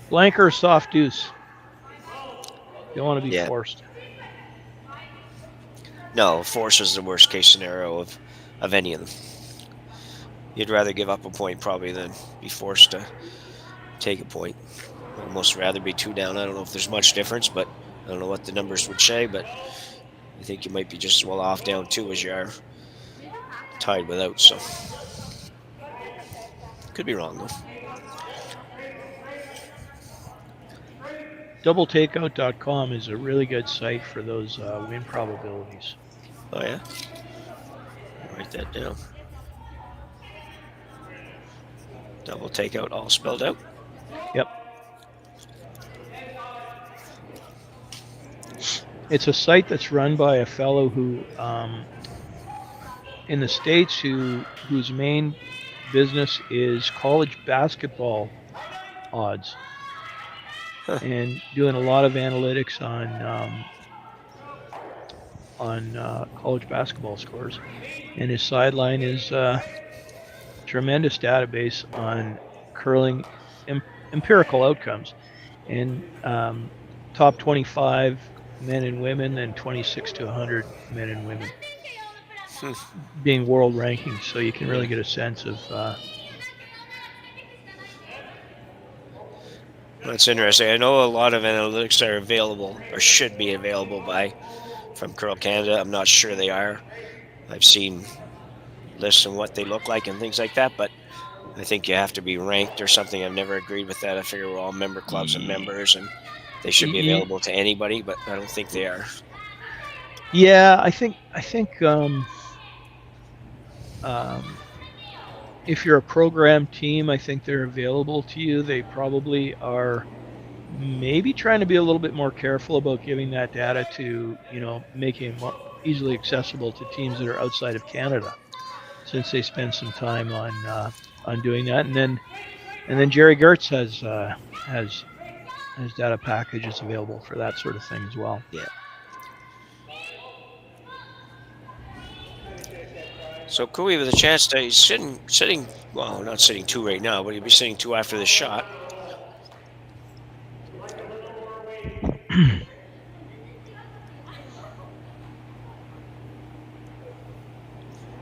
blank or soft deuce. You don't want to be forced. No, force is the worst case scenario of any of them. You'd rather give up a point probably than be forced to take a point. I'd almost rather be 2 down. I don't know if there's much difference, but I don't know what the numbers would say, but I think you might be just as well off down 2 as you are tied without, so could be wrong though. Doubletakeout.com is a really good site for those win probabilities. Oh yeah? Write that down. Double takeout all spelled out? Yep. It's a site that's run by a fellow who, in the States, whose main business is college basketball odds. And doing a lot of analytics on college basketball scores. And his sideline is tremendous database on curling empirical outcomes, and top 25 men and women and 26 to 100 men and women being world rankings, so you can really get a sense of That's interesting. I know a lot of analytics are available or should be available from Curl Canada. I'm not sure they are. I've seen lists and what they look like and things like that, but I think you have to be ranked or something. I've never agreed with that. I figure we're all member clubs and members, and they should be available to anybody, but I don't think they are. Yeah, I think if you're a program team, I think they're available to you. They probably are maybe trying to be a little bit more careful about giving that data to, making it more easily accessible to teams that are outside of Canada, since they spend some time on doing that. And then Jerry Gertz has data packages available for that sort of thing as well. Yeah. So Cooey with a chance to, he's sitting, well, not sitting 2 right now, but he'll be sitting 2 after the shot.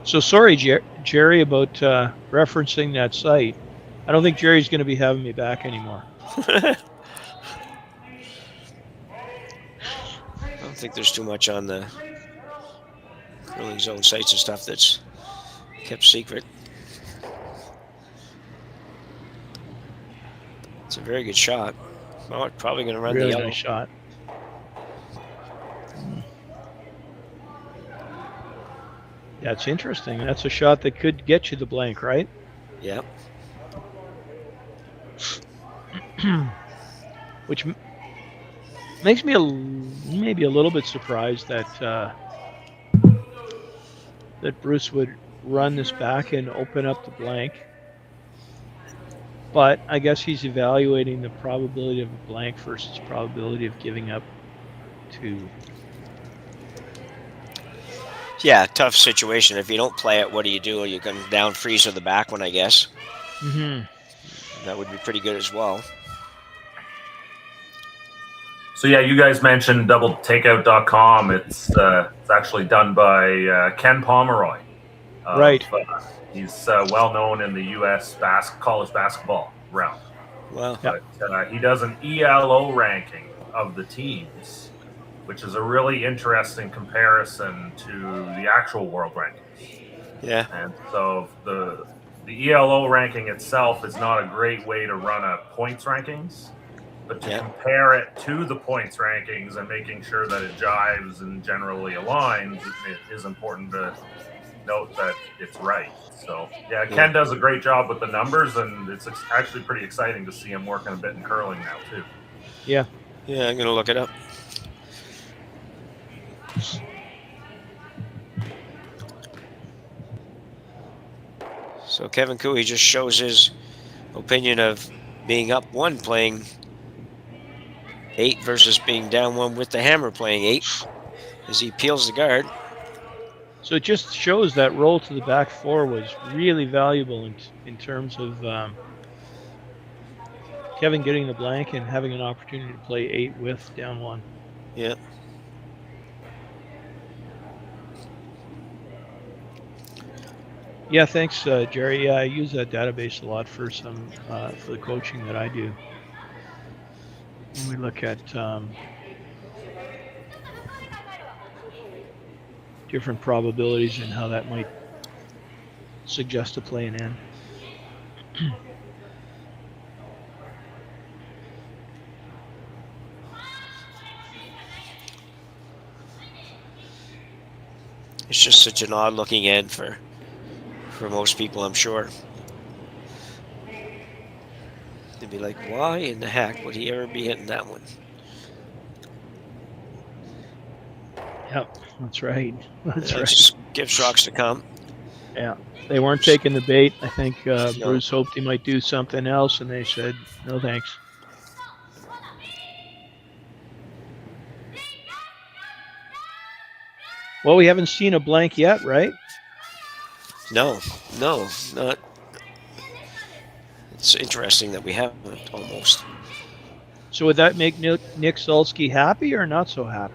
So sorry, Jerry, about referencing that site. I don't think Jerry's going to be having me back anymore. I don't think there's too much on the curling zone sites and stuff that's kept secret. It's a very good shot. Mouat probably going to run really the yellow. Nice shot. Yeah, it's interesting. That's a shot that could get you the blank, right? Yeah. Which makes me maybe a little bit surprised that that Bruce would run this back and open up the blank. But I guess he's evaluating the probability of a blank versus probability of giving up 2. Yeah, tough situation. If you don't play it, what do? You can down freeze with the back one, I guess. Mm-hmm. That would be pretty good as well. So yeah, you guys mentioned doubletakeout.com. It's actually done by Ken Pomeroy. Right. He's well known in the U.S. college basketball realm. Wow. But he does an ELO ranking of the teams, which is a really interesting comparison to the actual world rankings. Yeah. And so the ELO ranking itself is not a great way to run a points rankings, but to compare it to the points rankings and making sure that it jives and generally aligns, it is important to note that it's right. So yeah, Ken does a great job with the numbers, and it's actually pretty exciting to see him working a bit in curling now too. Yeah. Yeah, I'm going to look it up. So Kevin Cooey just shows his opinion of being up 1 playing 8 versus being down 1 with the hammer playing 8 as he peels the guard. So it just shows that roll to the back 4 was really valuable in terms of Kevin getting the blank and having an opportunity to play 8 with down 1. Yeah. Yeah, thanks, Jerry. Yeah, I use that database a lot for for the coaching that I do. When we look at different probabilities and how that might suggest to play an in. It's just such an odd looking end for most people, I'm sure. They'd be like, why in the heck would he ever be hitting that one? Yep, that's right. That's Yeah, right. just give strokes to come. Yeah, they weren't taking the bait. I think Bruce hoped he might do something else, and they said, no thanks. Well, we haven't seen a blank yet, right? No, not. It's interesting that we haven't almost. So would that make Nick Sulsky happy or not so happy?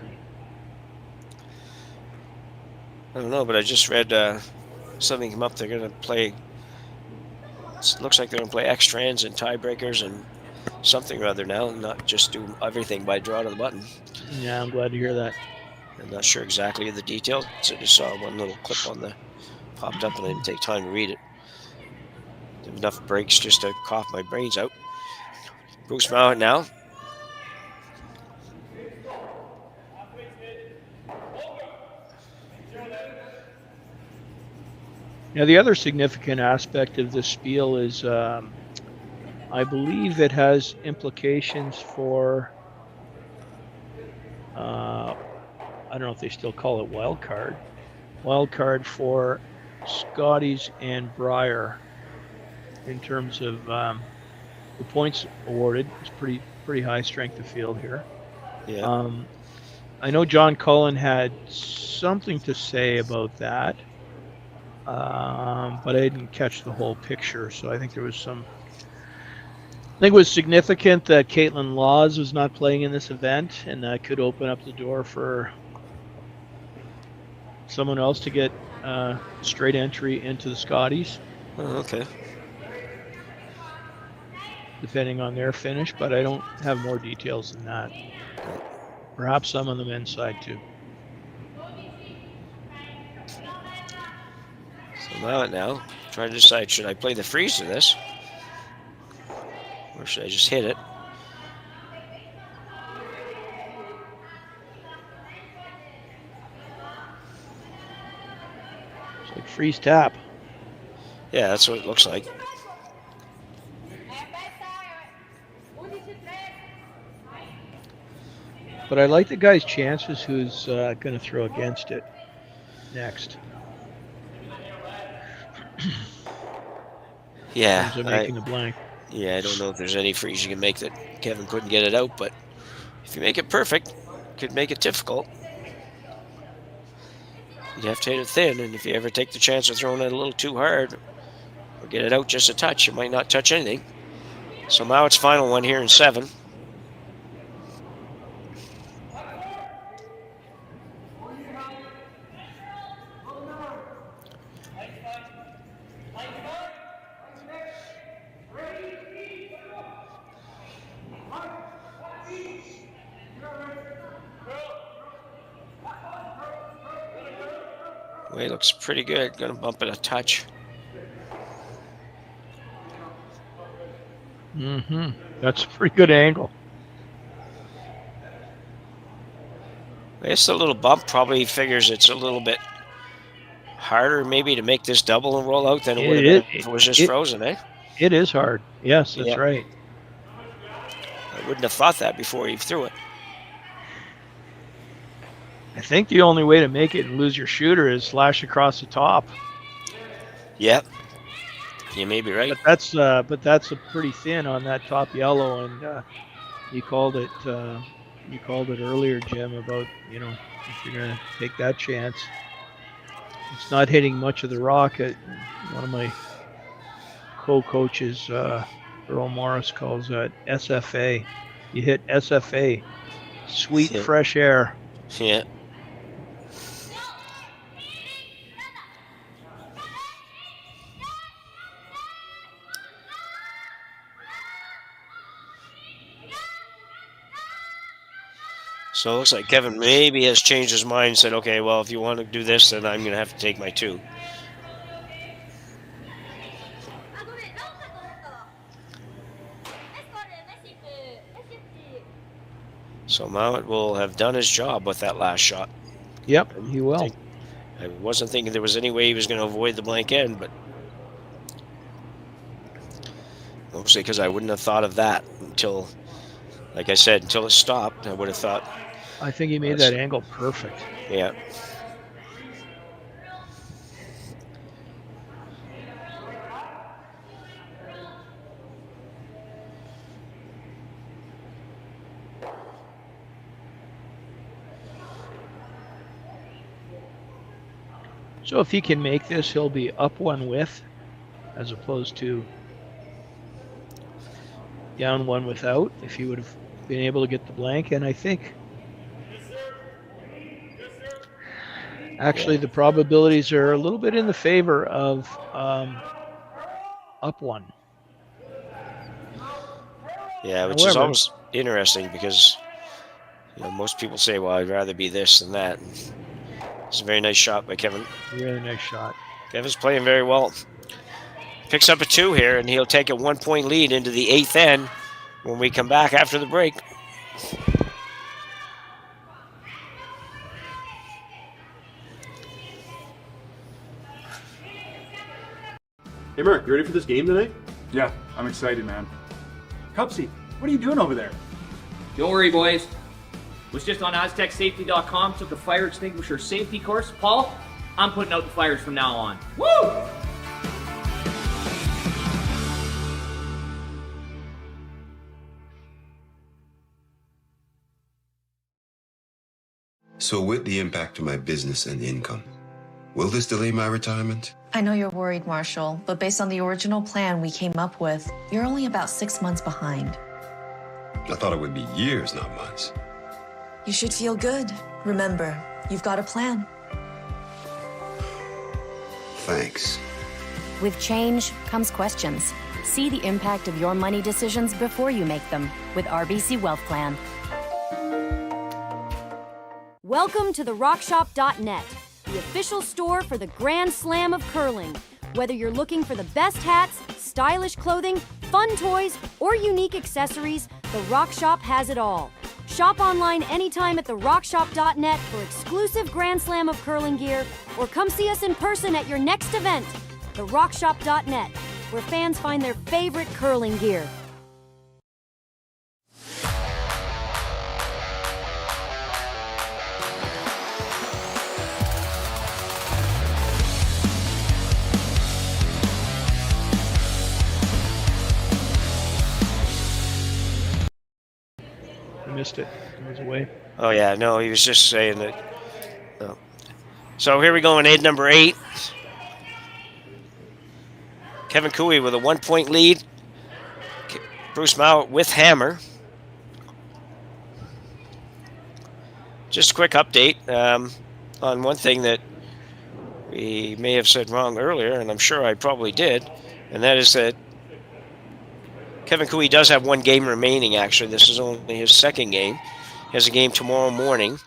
I don't know, but I just read something come up. They're going to play. It looks like they're going to play extra hands and tiebreakers and something or other now, and not just do everything by draw to the button. Yeah, I'm glad to hear that. I'm not sure exactly the details. I just saw one little clip on the popped up, and I didn't take time to read it. Enough breaks just to cough my brains out. Bruce Mouat now. Now, the other significant aspect of this spiel is I believe it has implications for, I don't know if they still call it wild card. Wild card for Scotties and Brier in terms of the points awarded. It's pretty high strength of field here. Yeah. I know John Cullen had something to say about that. But I didn't catch the whole picture, so I think there was some. I think it was significant that Caitlin Laws was not playing in this event, and that could open up the door for someone else to get straight entry into the Scotties. Oh, okay. Depending on their finish, but I don't have more details than that. Perhaps some on the men's side too. Now, trying to decide, should I play the freeze to this? Or should I just hit it? It's like freeze tap. Yeah, that's what it looks like. But I like the guy's chances who's going to throw against it next. Yeah, making the blank. Yeah, I don't know if there's any freeze you can make that Kevin couldn't get it out, but if you make it perfect, could make it difficult. You have to hit it thin, and if you ever take the chance of throwing it a little too hard or get it out just a touch, you might not touch anything. So Mouat's final one here in 7. Way looks pretty good. Gonna bump it a touch. That's a pretty good angle. It's a little bump. Probably figures it's a little bit harder maybe to make this double and roll out than it would have been if it was just frozen, eh? It is hard. Yes, that's right. I wouldn't have thought that before you threw it. I think the only way to make it and lose your shooter is slash across the top. Yep. You may be right. But that's a pretty thin on that top yellow, and you called it earlier, Jim, about if you're gonna take that chance. It's not hitting much of the rock. One of my co-coaches, Earl Morris, calls that SFA. You hit SFA, sweet fresh air. Yeah. So it looks like Kevin maybe has changed his mind and said, okay, well, if you want to do this, then I'm going to have to take my 2. So Mouat will have done his job with that last shot. Yep, he will. I wasn't thinking there was any way he was going to avoid the blank end, but mostly because I wouldn't have thought of that until, like I said, until it stopped. I would have thought. I think he made that angle perfect. Yeah. So if he can make this, he'll be up one with, as opposed to down one without, if he would have been able to get the blank. And I think actually the probabilities are a little bit in the favor of up one. Yeah, which is almost interesting because most people say, well, I'd rather be this than that. It's a very nice shot by Kevin. Really nice shot. Kevin's playing very well. Picks up a 2 here, and he'll take a 1-point lead into the 8th end when we come back after the break. Hey Mark, you ready for this game tonight? Yeah, I'm excited, man. Cupsy, what are you doing over there? Don't worry, boys. Was just on AztecSafety.com, took a fire extinguisher safety course. Paul, I'm putting out the fires from now on. Woo! So with the impact to my business and income, will this delay my retirement? I know you're worried, Marshall, but based on the original plan we came up with, you're only about 6 months behind. I thought it would be years, not months. You should feel good. Remember, you've got a plan. Thanks. With change comes questions. See the impact of your money decisions before you make them with RBC Wealth Plan. Welcome to the RockShop.net, the official store for the Grand Slam of curling. Whether you're looking for the best hats, stylish clothing, fun toys, or unique accessories, the Rock Shop has it all. Shop online anytime at therockshop.net for exclusive Grand Slam of curling gear, or come see us in person at your next event. Therockshop.net, where fans find their favorite curling gear. Missed it. It was away. Oh, yeah. No, he was just saying that. Oh. So here we go in aid number 8. Kevin Cooey with a 1-point lead. Bruce Mouat with hammer. Just a quick update on one thing that we may have said wrong earlier, and I'm sure I probably did, and that is that Kevin Cooey does have 1 game remaining, actually. This is only his 2nd game. He has a game tomorrow morning,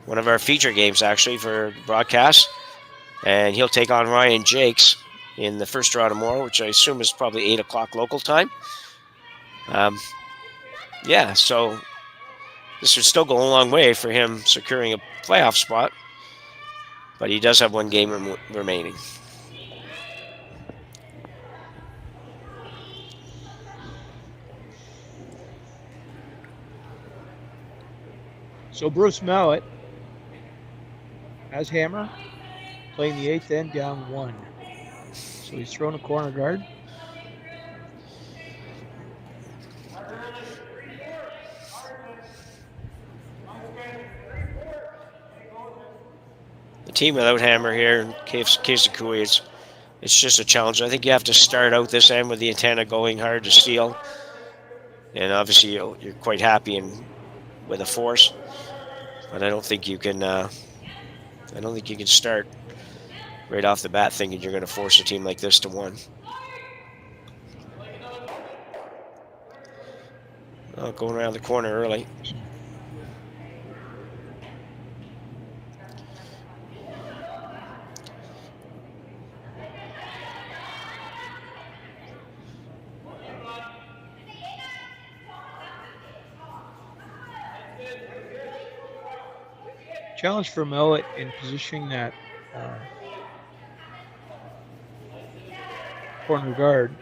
one of our feature games, actually, for broadcast. And he'll take on Ryan Jakes in the first draw tomorrow, which I assume is probably 8 o'clock local time. Yeah, so this would still go a long way for him securing a playoff spot. But he does have 1 game remaining. So Bruce Mouat has hammer, playing the 8th end down 1. So he's thrown a corner guard. The team without hammer here in case of Cooey, it's just a challenge. I think you have to start out this end with the antenna going hard to steal. And obviously you're quite happy with a force. But I don't think you can. I don't think you can start right off the bat thinking you're going to force a team like this to 1. Oh, going around the corner early. challenge for Mouat in positioning that corner guard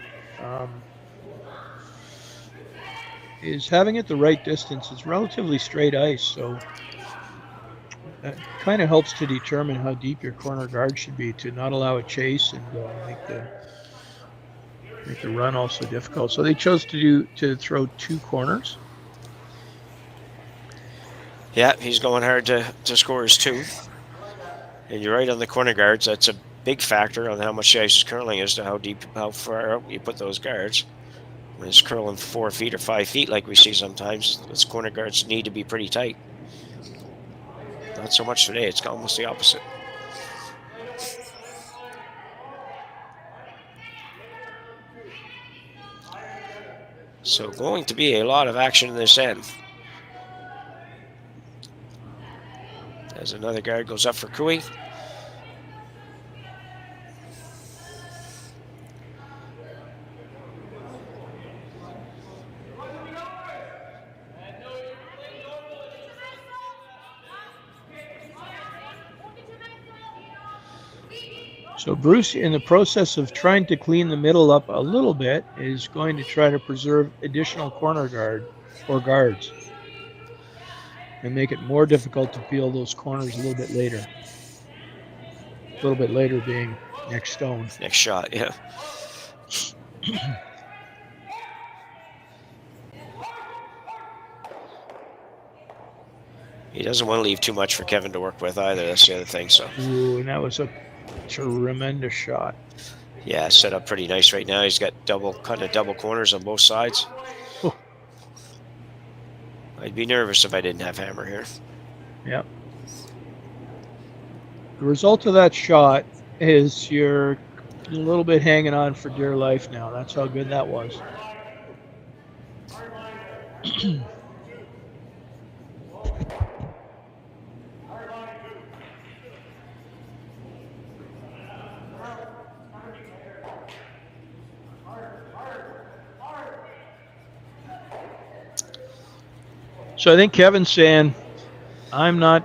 is having it the right distance. It's relatively straight ice, so that kind of helps to determine how deep your corner guard should be to not allow a chase and make the run also difficult. So they chose to throw 2 corners. Yeah, he's going hard to score his 2. And you're right on the corner guards. That's a big factor on how much the ice is curling as to how far out you put those guards. When it's curling 4 feet or 5 feet like we see sometimes, those corner guards need to be pretty tight. Not so much today. It's almost the opposite. So going to be a lot of action in this end. As another guard goes up for Cooey. So Bruce, in the process of trying to clean the middle up a little bit, is going to try to preserve additional corner guard or guards and make it more difficult to peel those corners a little bit later. A little bit later being next stone. Next shot, yeah. He doesn't want to leave too much for Kevin to work with either. That's the other thing. So. Ooh, and that was a tremendous shot. Yeah, set up pretty nice right now. He's got double corners on both sides. Oh. I'd be nervous if I didn't have Hammer here. Yep. The result of that shot is you're a little bit hanging on for dear life now. That's how good that was. So I think Kevin's saying, I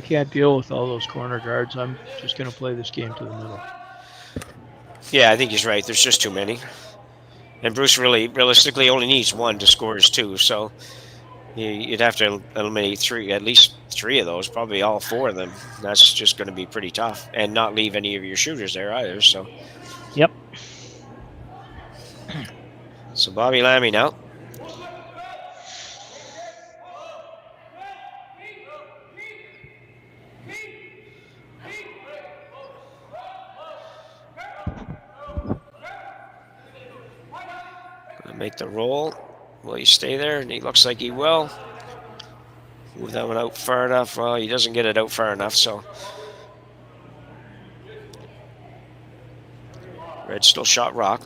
can't deal with all those corner guards. I'm just going to play this game to the middle. Yeah, I think he's right. There's just too many. And Bruce realistically only needs 1 to score his 2. So you'd have to eliminate at least 3 of those, probably all 4 of them. That's just going to be pretty tough. And not leave any of your shooters there either. So. Yep. So Bobby Lammy now. Make the roll. Will he stay there? And he looks like he will. Move that one out far enough. Well, he doesn't get it out far enough, so. Red still shot rock.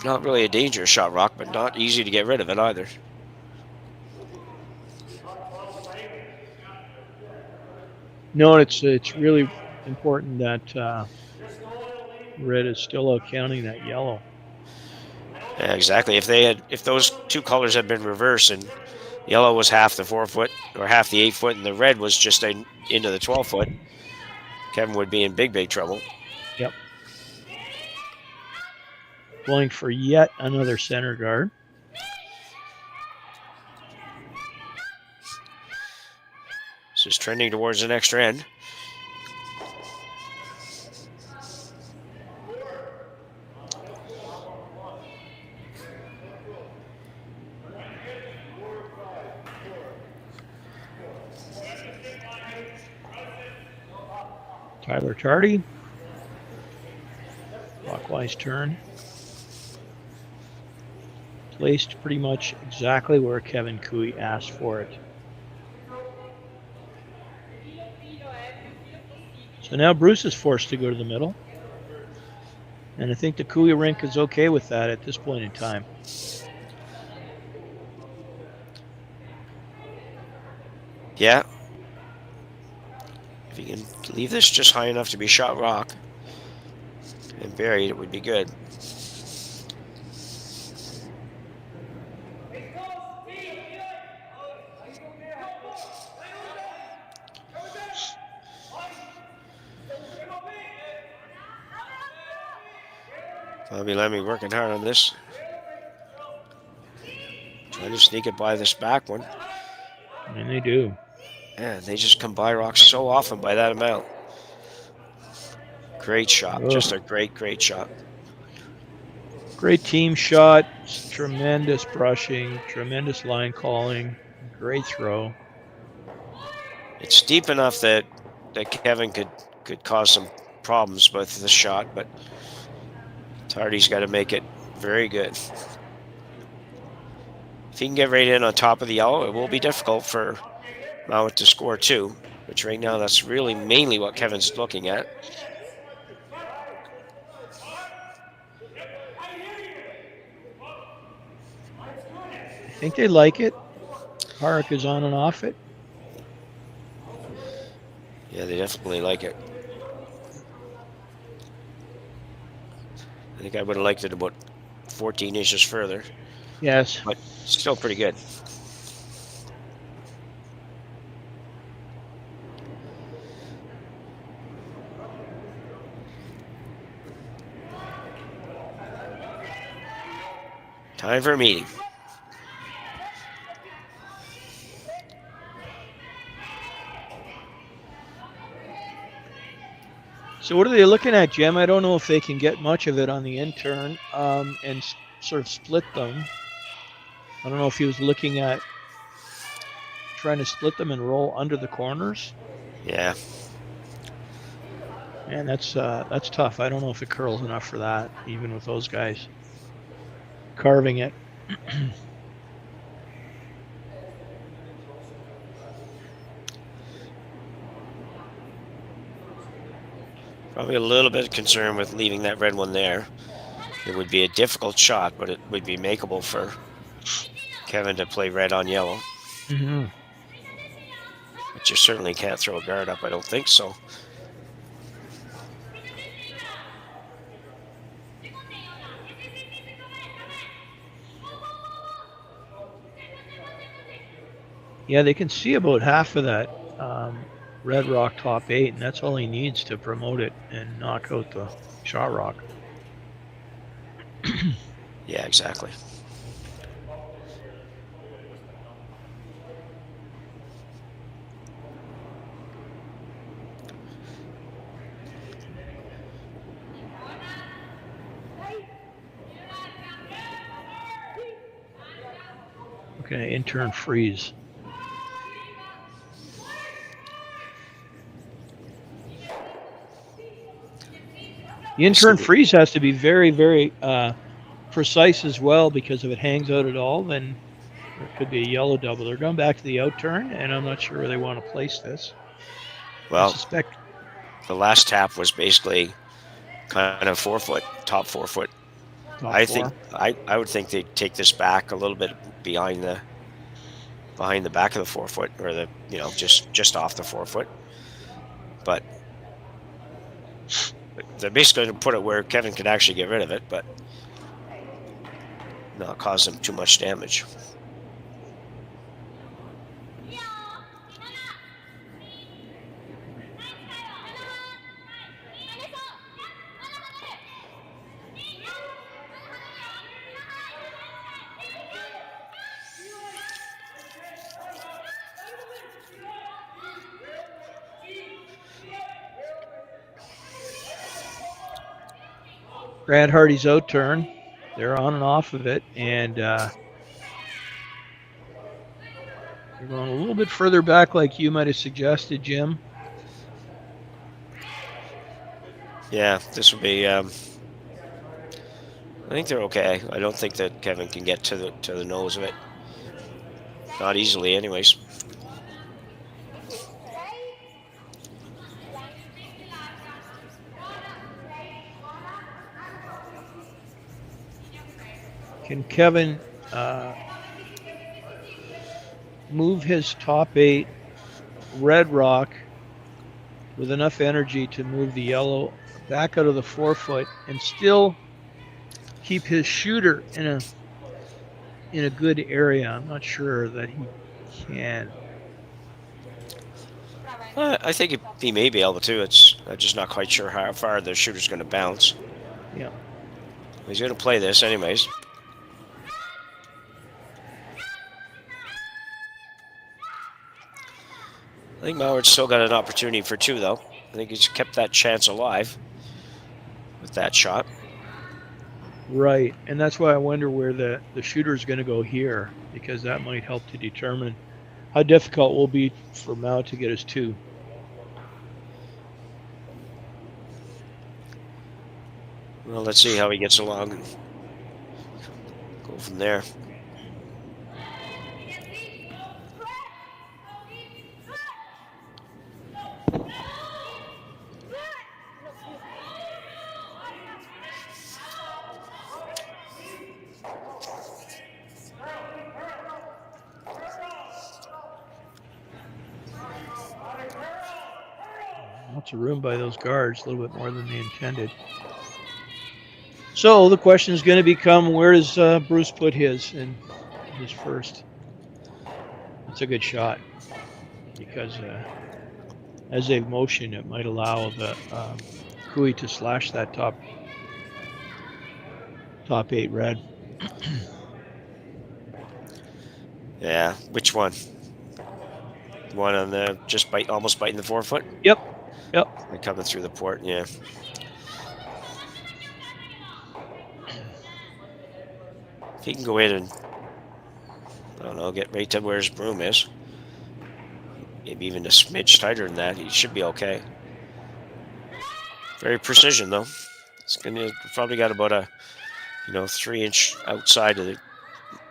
Not really a dangerous shot rock, but not easy to get rid of it either. No, it's really important that red is still out counting that yellow. Yeah, exactly. If those 2 colors had been reversed and yellow was half the 4 foot or half the 8 foot and the red was just into the 12 foot, Kevin would be in big trouble. Yep. Going for yet another center guard. This is trending towards an extra end. Tyler Tardy. Clockwise turn. Placed pretty much exactly where Kevin Cooey asked for it. So now Bruce is forced to go to the middle. And I think the Cooey rink is okay with that at this point in time. Yeah. If you can leave this just high enough to be shot rock and buried, it would be good. Bobby Lemmy working hard on this. Trying to sneak it by this back one. And they do. Yeah, they just come by rocks so often by that amount. Great shot. Ugh. Just a great, great shot. Great team shot. Tremendous brushing. Tremendous line calling. Great throw. It's deep enough that Kevin could cause some problems with the shot, but Tardy's got to make it very good. If he can get right in on top of the yellow, it will be difficult for Mouat to score two, which right now that's really mainly what Kevin's looking at. I think they like it. Harik is on and off it. Yeah, they definitely like it. I think I would have liked it about 14 inches further. Yes. But still pretty good. Time for a meeting. So what are they looking at, Jim? I don't know if they can get much of it on the intern and sort of split them. I don't know if he was looking at trying to split them and roll under the corners. Yeah. Man, that's tough. I don't know if it curls enough for that, even with those guys carving it. Probably a little bit concerned with leaving that red one there. It would be a difficult shot, but it would be makeable for Kevin to play red on yellow. Mm-hmm. But you certainly can't throw a guard up, I don't think so. Yeah, they can see about half of that red rock top 8, and that's all he needs to promote it and knock out the shot rock. Yeah, exactly. Okay, intern freeze. The intern freeze has to be very, very precise as well, because if it hangs out at all, then there could be a yellow double. They're going back to the out turn, and I'm not sure where they want to place this. Well, I suspect the last tap was basically kind of 4 foot, top 4 foot. I would think they'd take this back a little bit behind the back of the 4 foot, or the just off the 4 foot. But they're basically going to put it where Kevin could actually get rid of it, but not cause him too much damage. Grant Hardy's out turn. They're on and off of it, and they're going a little bit further back, like you might have suggested, Jim. Yeah, this would be. I think they're okay. I don't think that Kevin can get to the nose of it. Not easily, anyways. Can Kevin move his top 8 red rock with enough energy to move the yellow back out of the 4 foot and still keep his shooter in a good area? I'm not sure that he can. I think he may be able to. I'm just not quite sure how far the shooter's going to bounce. Yeah. He's going to play this anyways. I think Mouat's still got an opportunity for 2, though. I think he's kept that chance alive with that shot. Right, and that's why I wonder where the shooter's going to go here, because that might help to determine how difficult it will be for Mouat to get his 2. Well, let's see how he gets along and go from there. Lots of room by those guards, a little bit more than they intended. So the question is going to become, where does Bruce put his in his first? It's a good shot because as they've motioned, it might allow the Kui to slash that top 8 red. Yeah, which one? One on the almost biting the forefoot? Yep. They're coming through the port, yeah. If he can go in and, I don't know, get right to where his broom is, maybe even a smidge tighter than that, he should be okay. Very precision, though. It's gonna probably got about a, 3-inch outside of the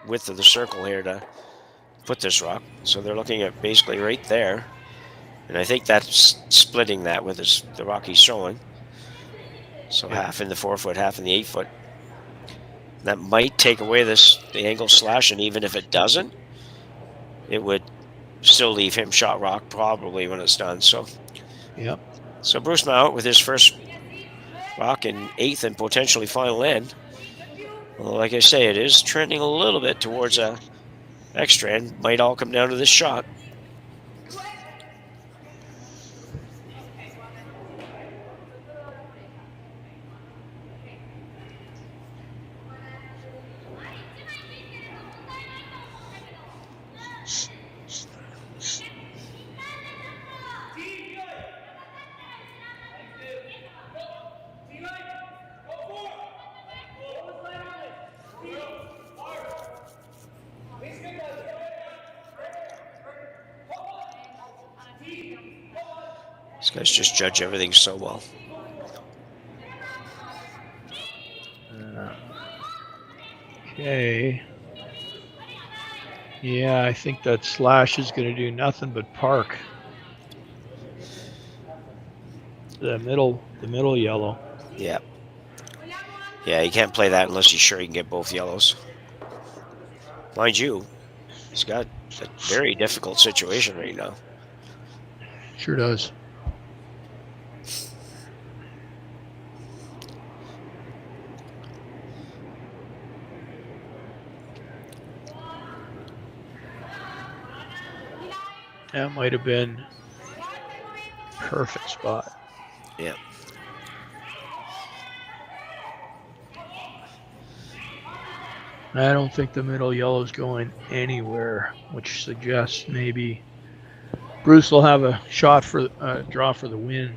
width of the circle here to put this rock. So they're looking at basically right there. And I think that's splitting that with the rock he's showing. So half in the 4-foot, half in the 8-foot. That might take away the angle slash, and even if it doesn't, it would still leave him shot rock probably when it's done. So, yep. So Bruce Mouat with his first rock in 8th and potentially final end. Well, like I say, it is trending a little bit towards a extra end. Might all come down to this shot. These guys just judge everything so well. Okay. Yeah, I think that slash is going to do nothing but park the middle yellow. Yeah. Yeah, you can't play that unless he's sure he can get both yellows. Mind you, he's got a very difficult situation right now. Sure does. That might have been perfect spot. Yeah. I don't think the middle yellow's going anywhere, which suggests maybe Bruce will have a shot for draw for the win.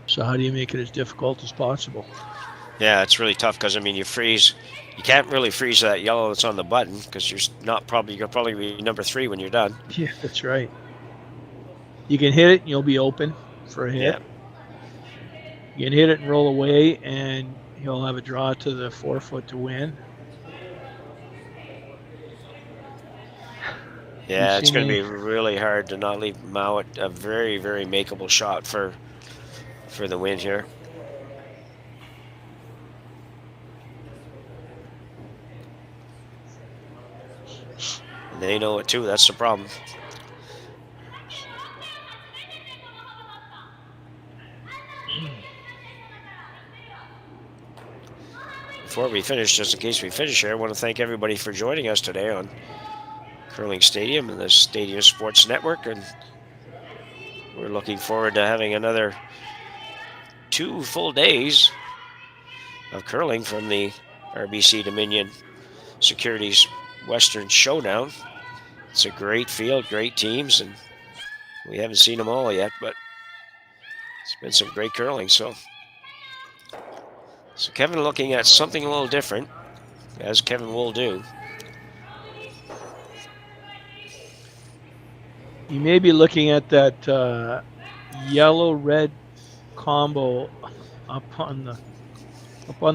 So how do you make it as difficult as possible? Yeah, it's really tough because, I mean, you can't really freeze that yellow that's on the button because you'll probably be number 3 when you're done. Yeah, that's right. You can hit it and you'll be open for a hit. Yeah. You can hit it and roll away and he'll have a draw to the 4-foot to win. Yeah, it's going to be really hard to not leave Mouat a very, very makeable shot for the win here. And they know it too, that's the problem. Before we finish, just in case we finish here, I want to thank everybody for joining us today on Curling Stadium and the Stadium Sports Network, and we're looking forward to having another 2 full days of curling from the RBC Dominion Securities Western Showdown. It's a great field, great teams, and we haven't seen them all yet, but it's been some great curling. So Kevin looking at something a little different, as Kevin will do. You may be looking at that yellow-red combo up on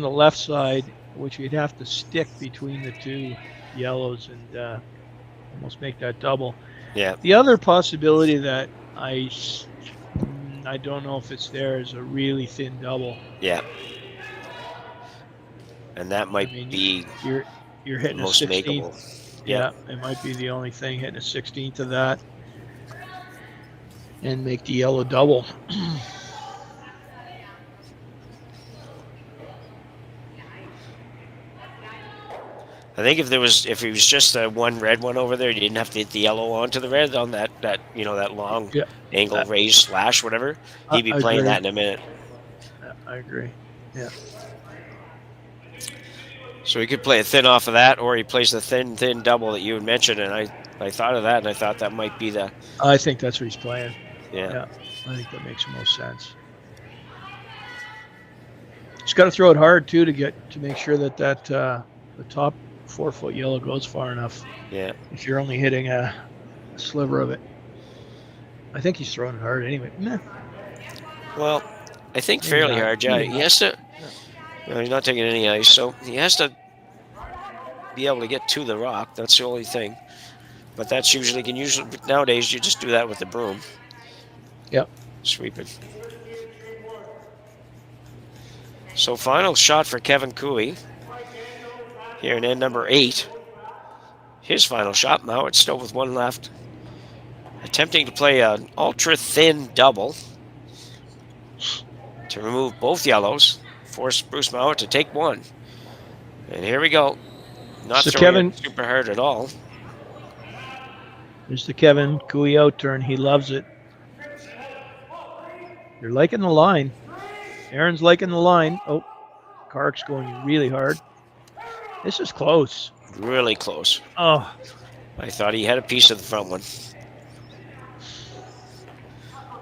the left side, which you'd have to stick between the two yellows and almost make that double. Yeah. The other possibility that I don't know if it's there is a really thin double. Yeah. And that might be you're hitting a most 16th. makeable. Yeah, it might be the only thing, hitting a 16th of that and make the yellow double. I think if it was just one red one over there, you didn't have to hit the yellow onto the red on that long angle raise slash, whatever. He'd be playing that in a minute. Yeah, I agree. Yeah. So he could play a thin off of that, or he plays the thin double that you had mentioned, and I thought of that, and I thought that might be the... I think that's what he's playing. Yeah. I think that makes the most sense. He's got to throw it hard, too, to make sure that the top 4-foot yellow goes far enough. Yeah. If you're only hitting a sliver of it. I think he's throwing it hard anyway. Meh. Well, I think fairly hard, yeah. He has to... No, he's not taking any ice, so he has to be able to get to the rock. That's the only thing. But that's usually nowadays you just do that with the broom. Yep. Sweep it. So final shot for Kevin Cooey here in end number 8. His final shot. Mouat still with one left. Attempting to play an ultra thin double to remove both yellows. Force Bruce Mouat to take one. And here we go. Not throwing it super hard at all. There's the Kevin Cooey out turn. He loves it. You're liking the line. Aaron's liking the line. Oh, Kark's going really hard. This is close. Really close. Oh. I thought he had a piece of the front one.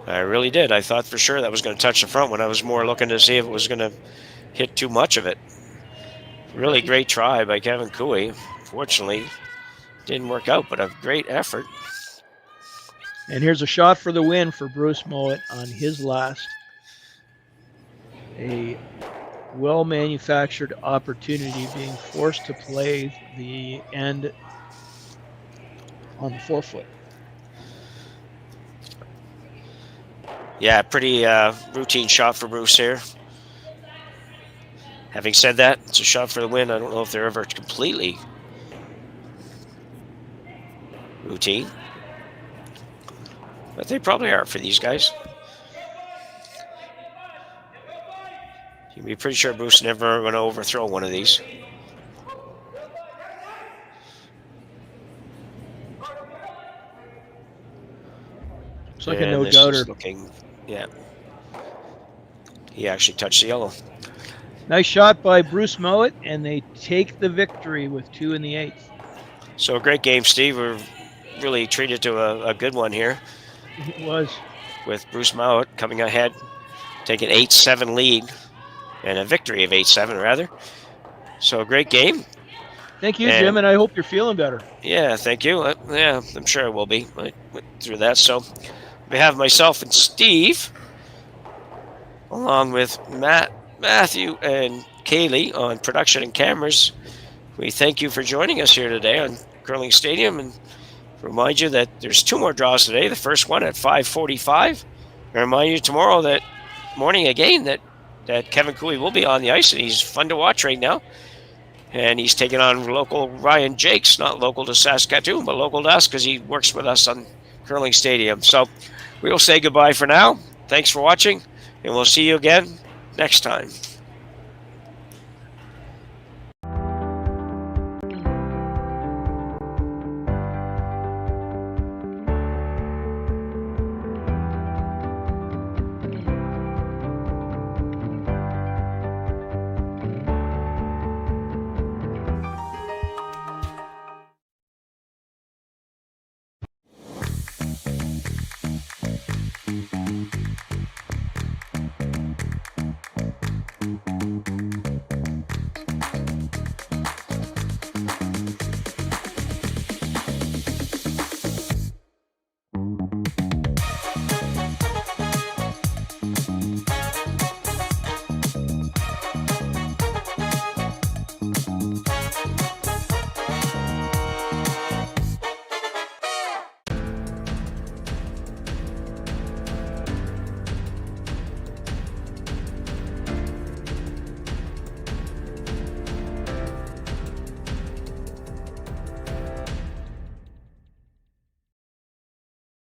I really did. I thought for sure that was going to touch the front one. I was more looking to see if it was going to hit too much of it. Really great try by Kevin Cooey. Fortunately, didn't work out, but a great effort. And here's a shot for the win for Bruce Mouat on his last. A well-manufactured opportunity, being forced to play the end on the 4-foot. Yeah, pretty routine shot for Bruce here. Having said that, it's a shot for the win. I don't know if they're ever completely routine, but they probably are for these guys. You can be pretty sure Bruce is never going to overthrow one of these. It's like a no-doubter. Yeah. He actually touched the yellow. Nice shot by Bruce Mouat, and they take the victory with 2 in the 8th. So a great game, Steve. We're really treated to a good one here. It was. With Bruce Mouat coming ahead, taking 8-7 lead, and a victory of 8-7, rather. So a great game. Thank you, Jim, and I hope you're feeling better. Yeah, thank you. Yeah, I'm sure I will be. I went through that. So on behalf of myself and Steve, along with Matthew and Kaylee on production and cameras, we thank you for joining us here today on Curling Stadium, and remind you that there's 2 more draws today. The first one at 5:45. I remind you tomorrow that morning again that Kevin Cooey will be on the ice, and he's fun to watch right now. And he's taking on local Ryan Jakes, not local to Saskatchewan, but local to us because he works with us on Curling Stadium. So we will say goodbye for now. Thanks for watching, and we'll see you again next time.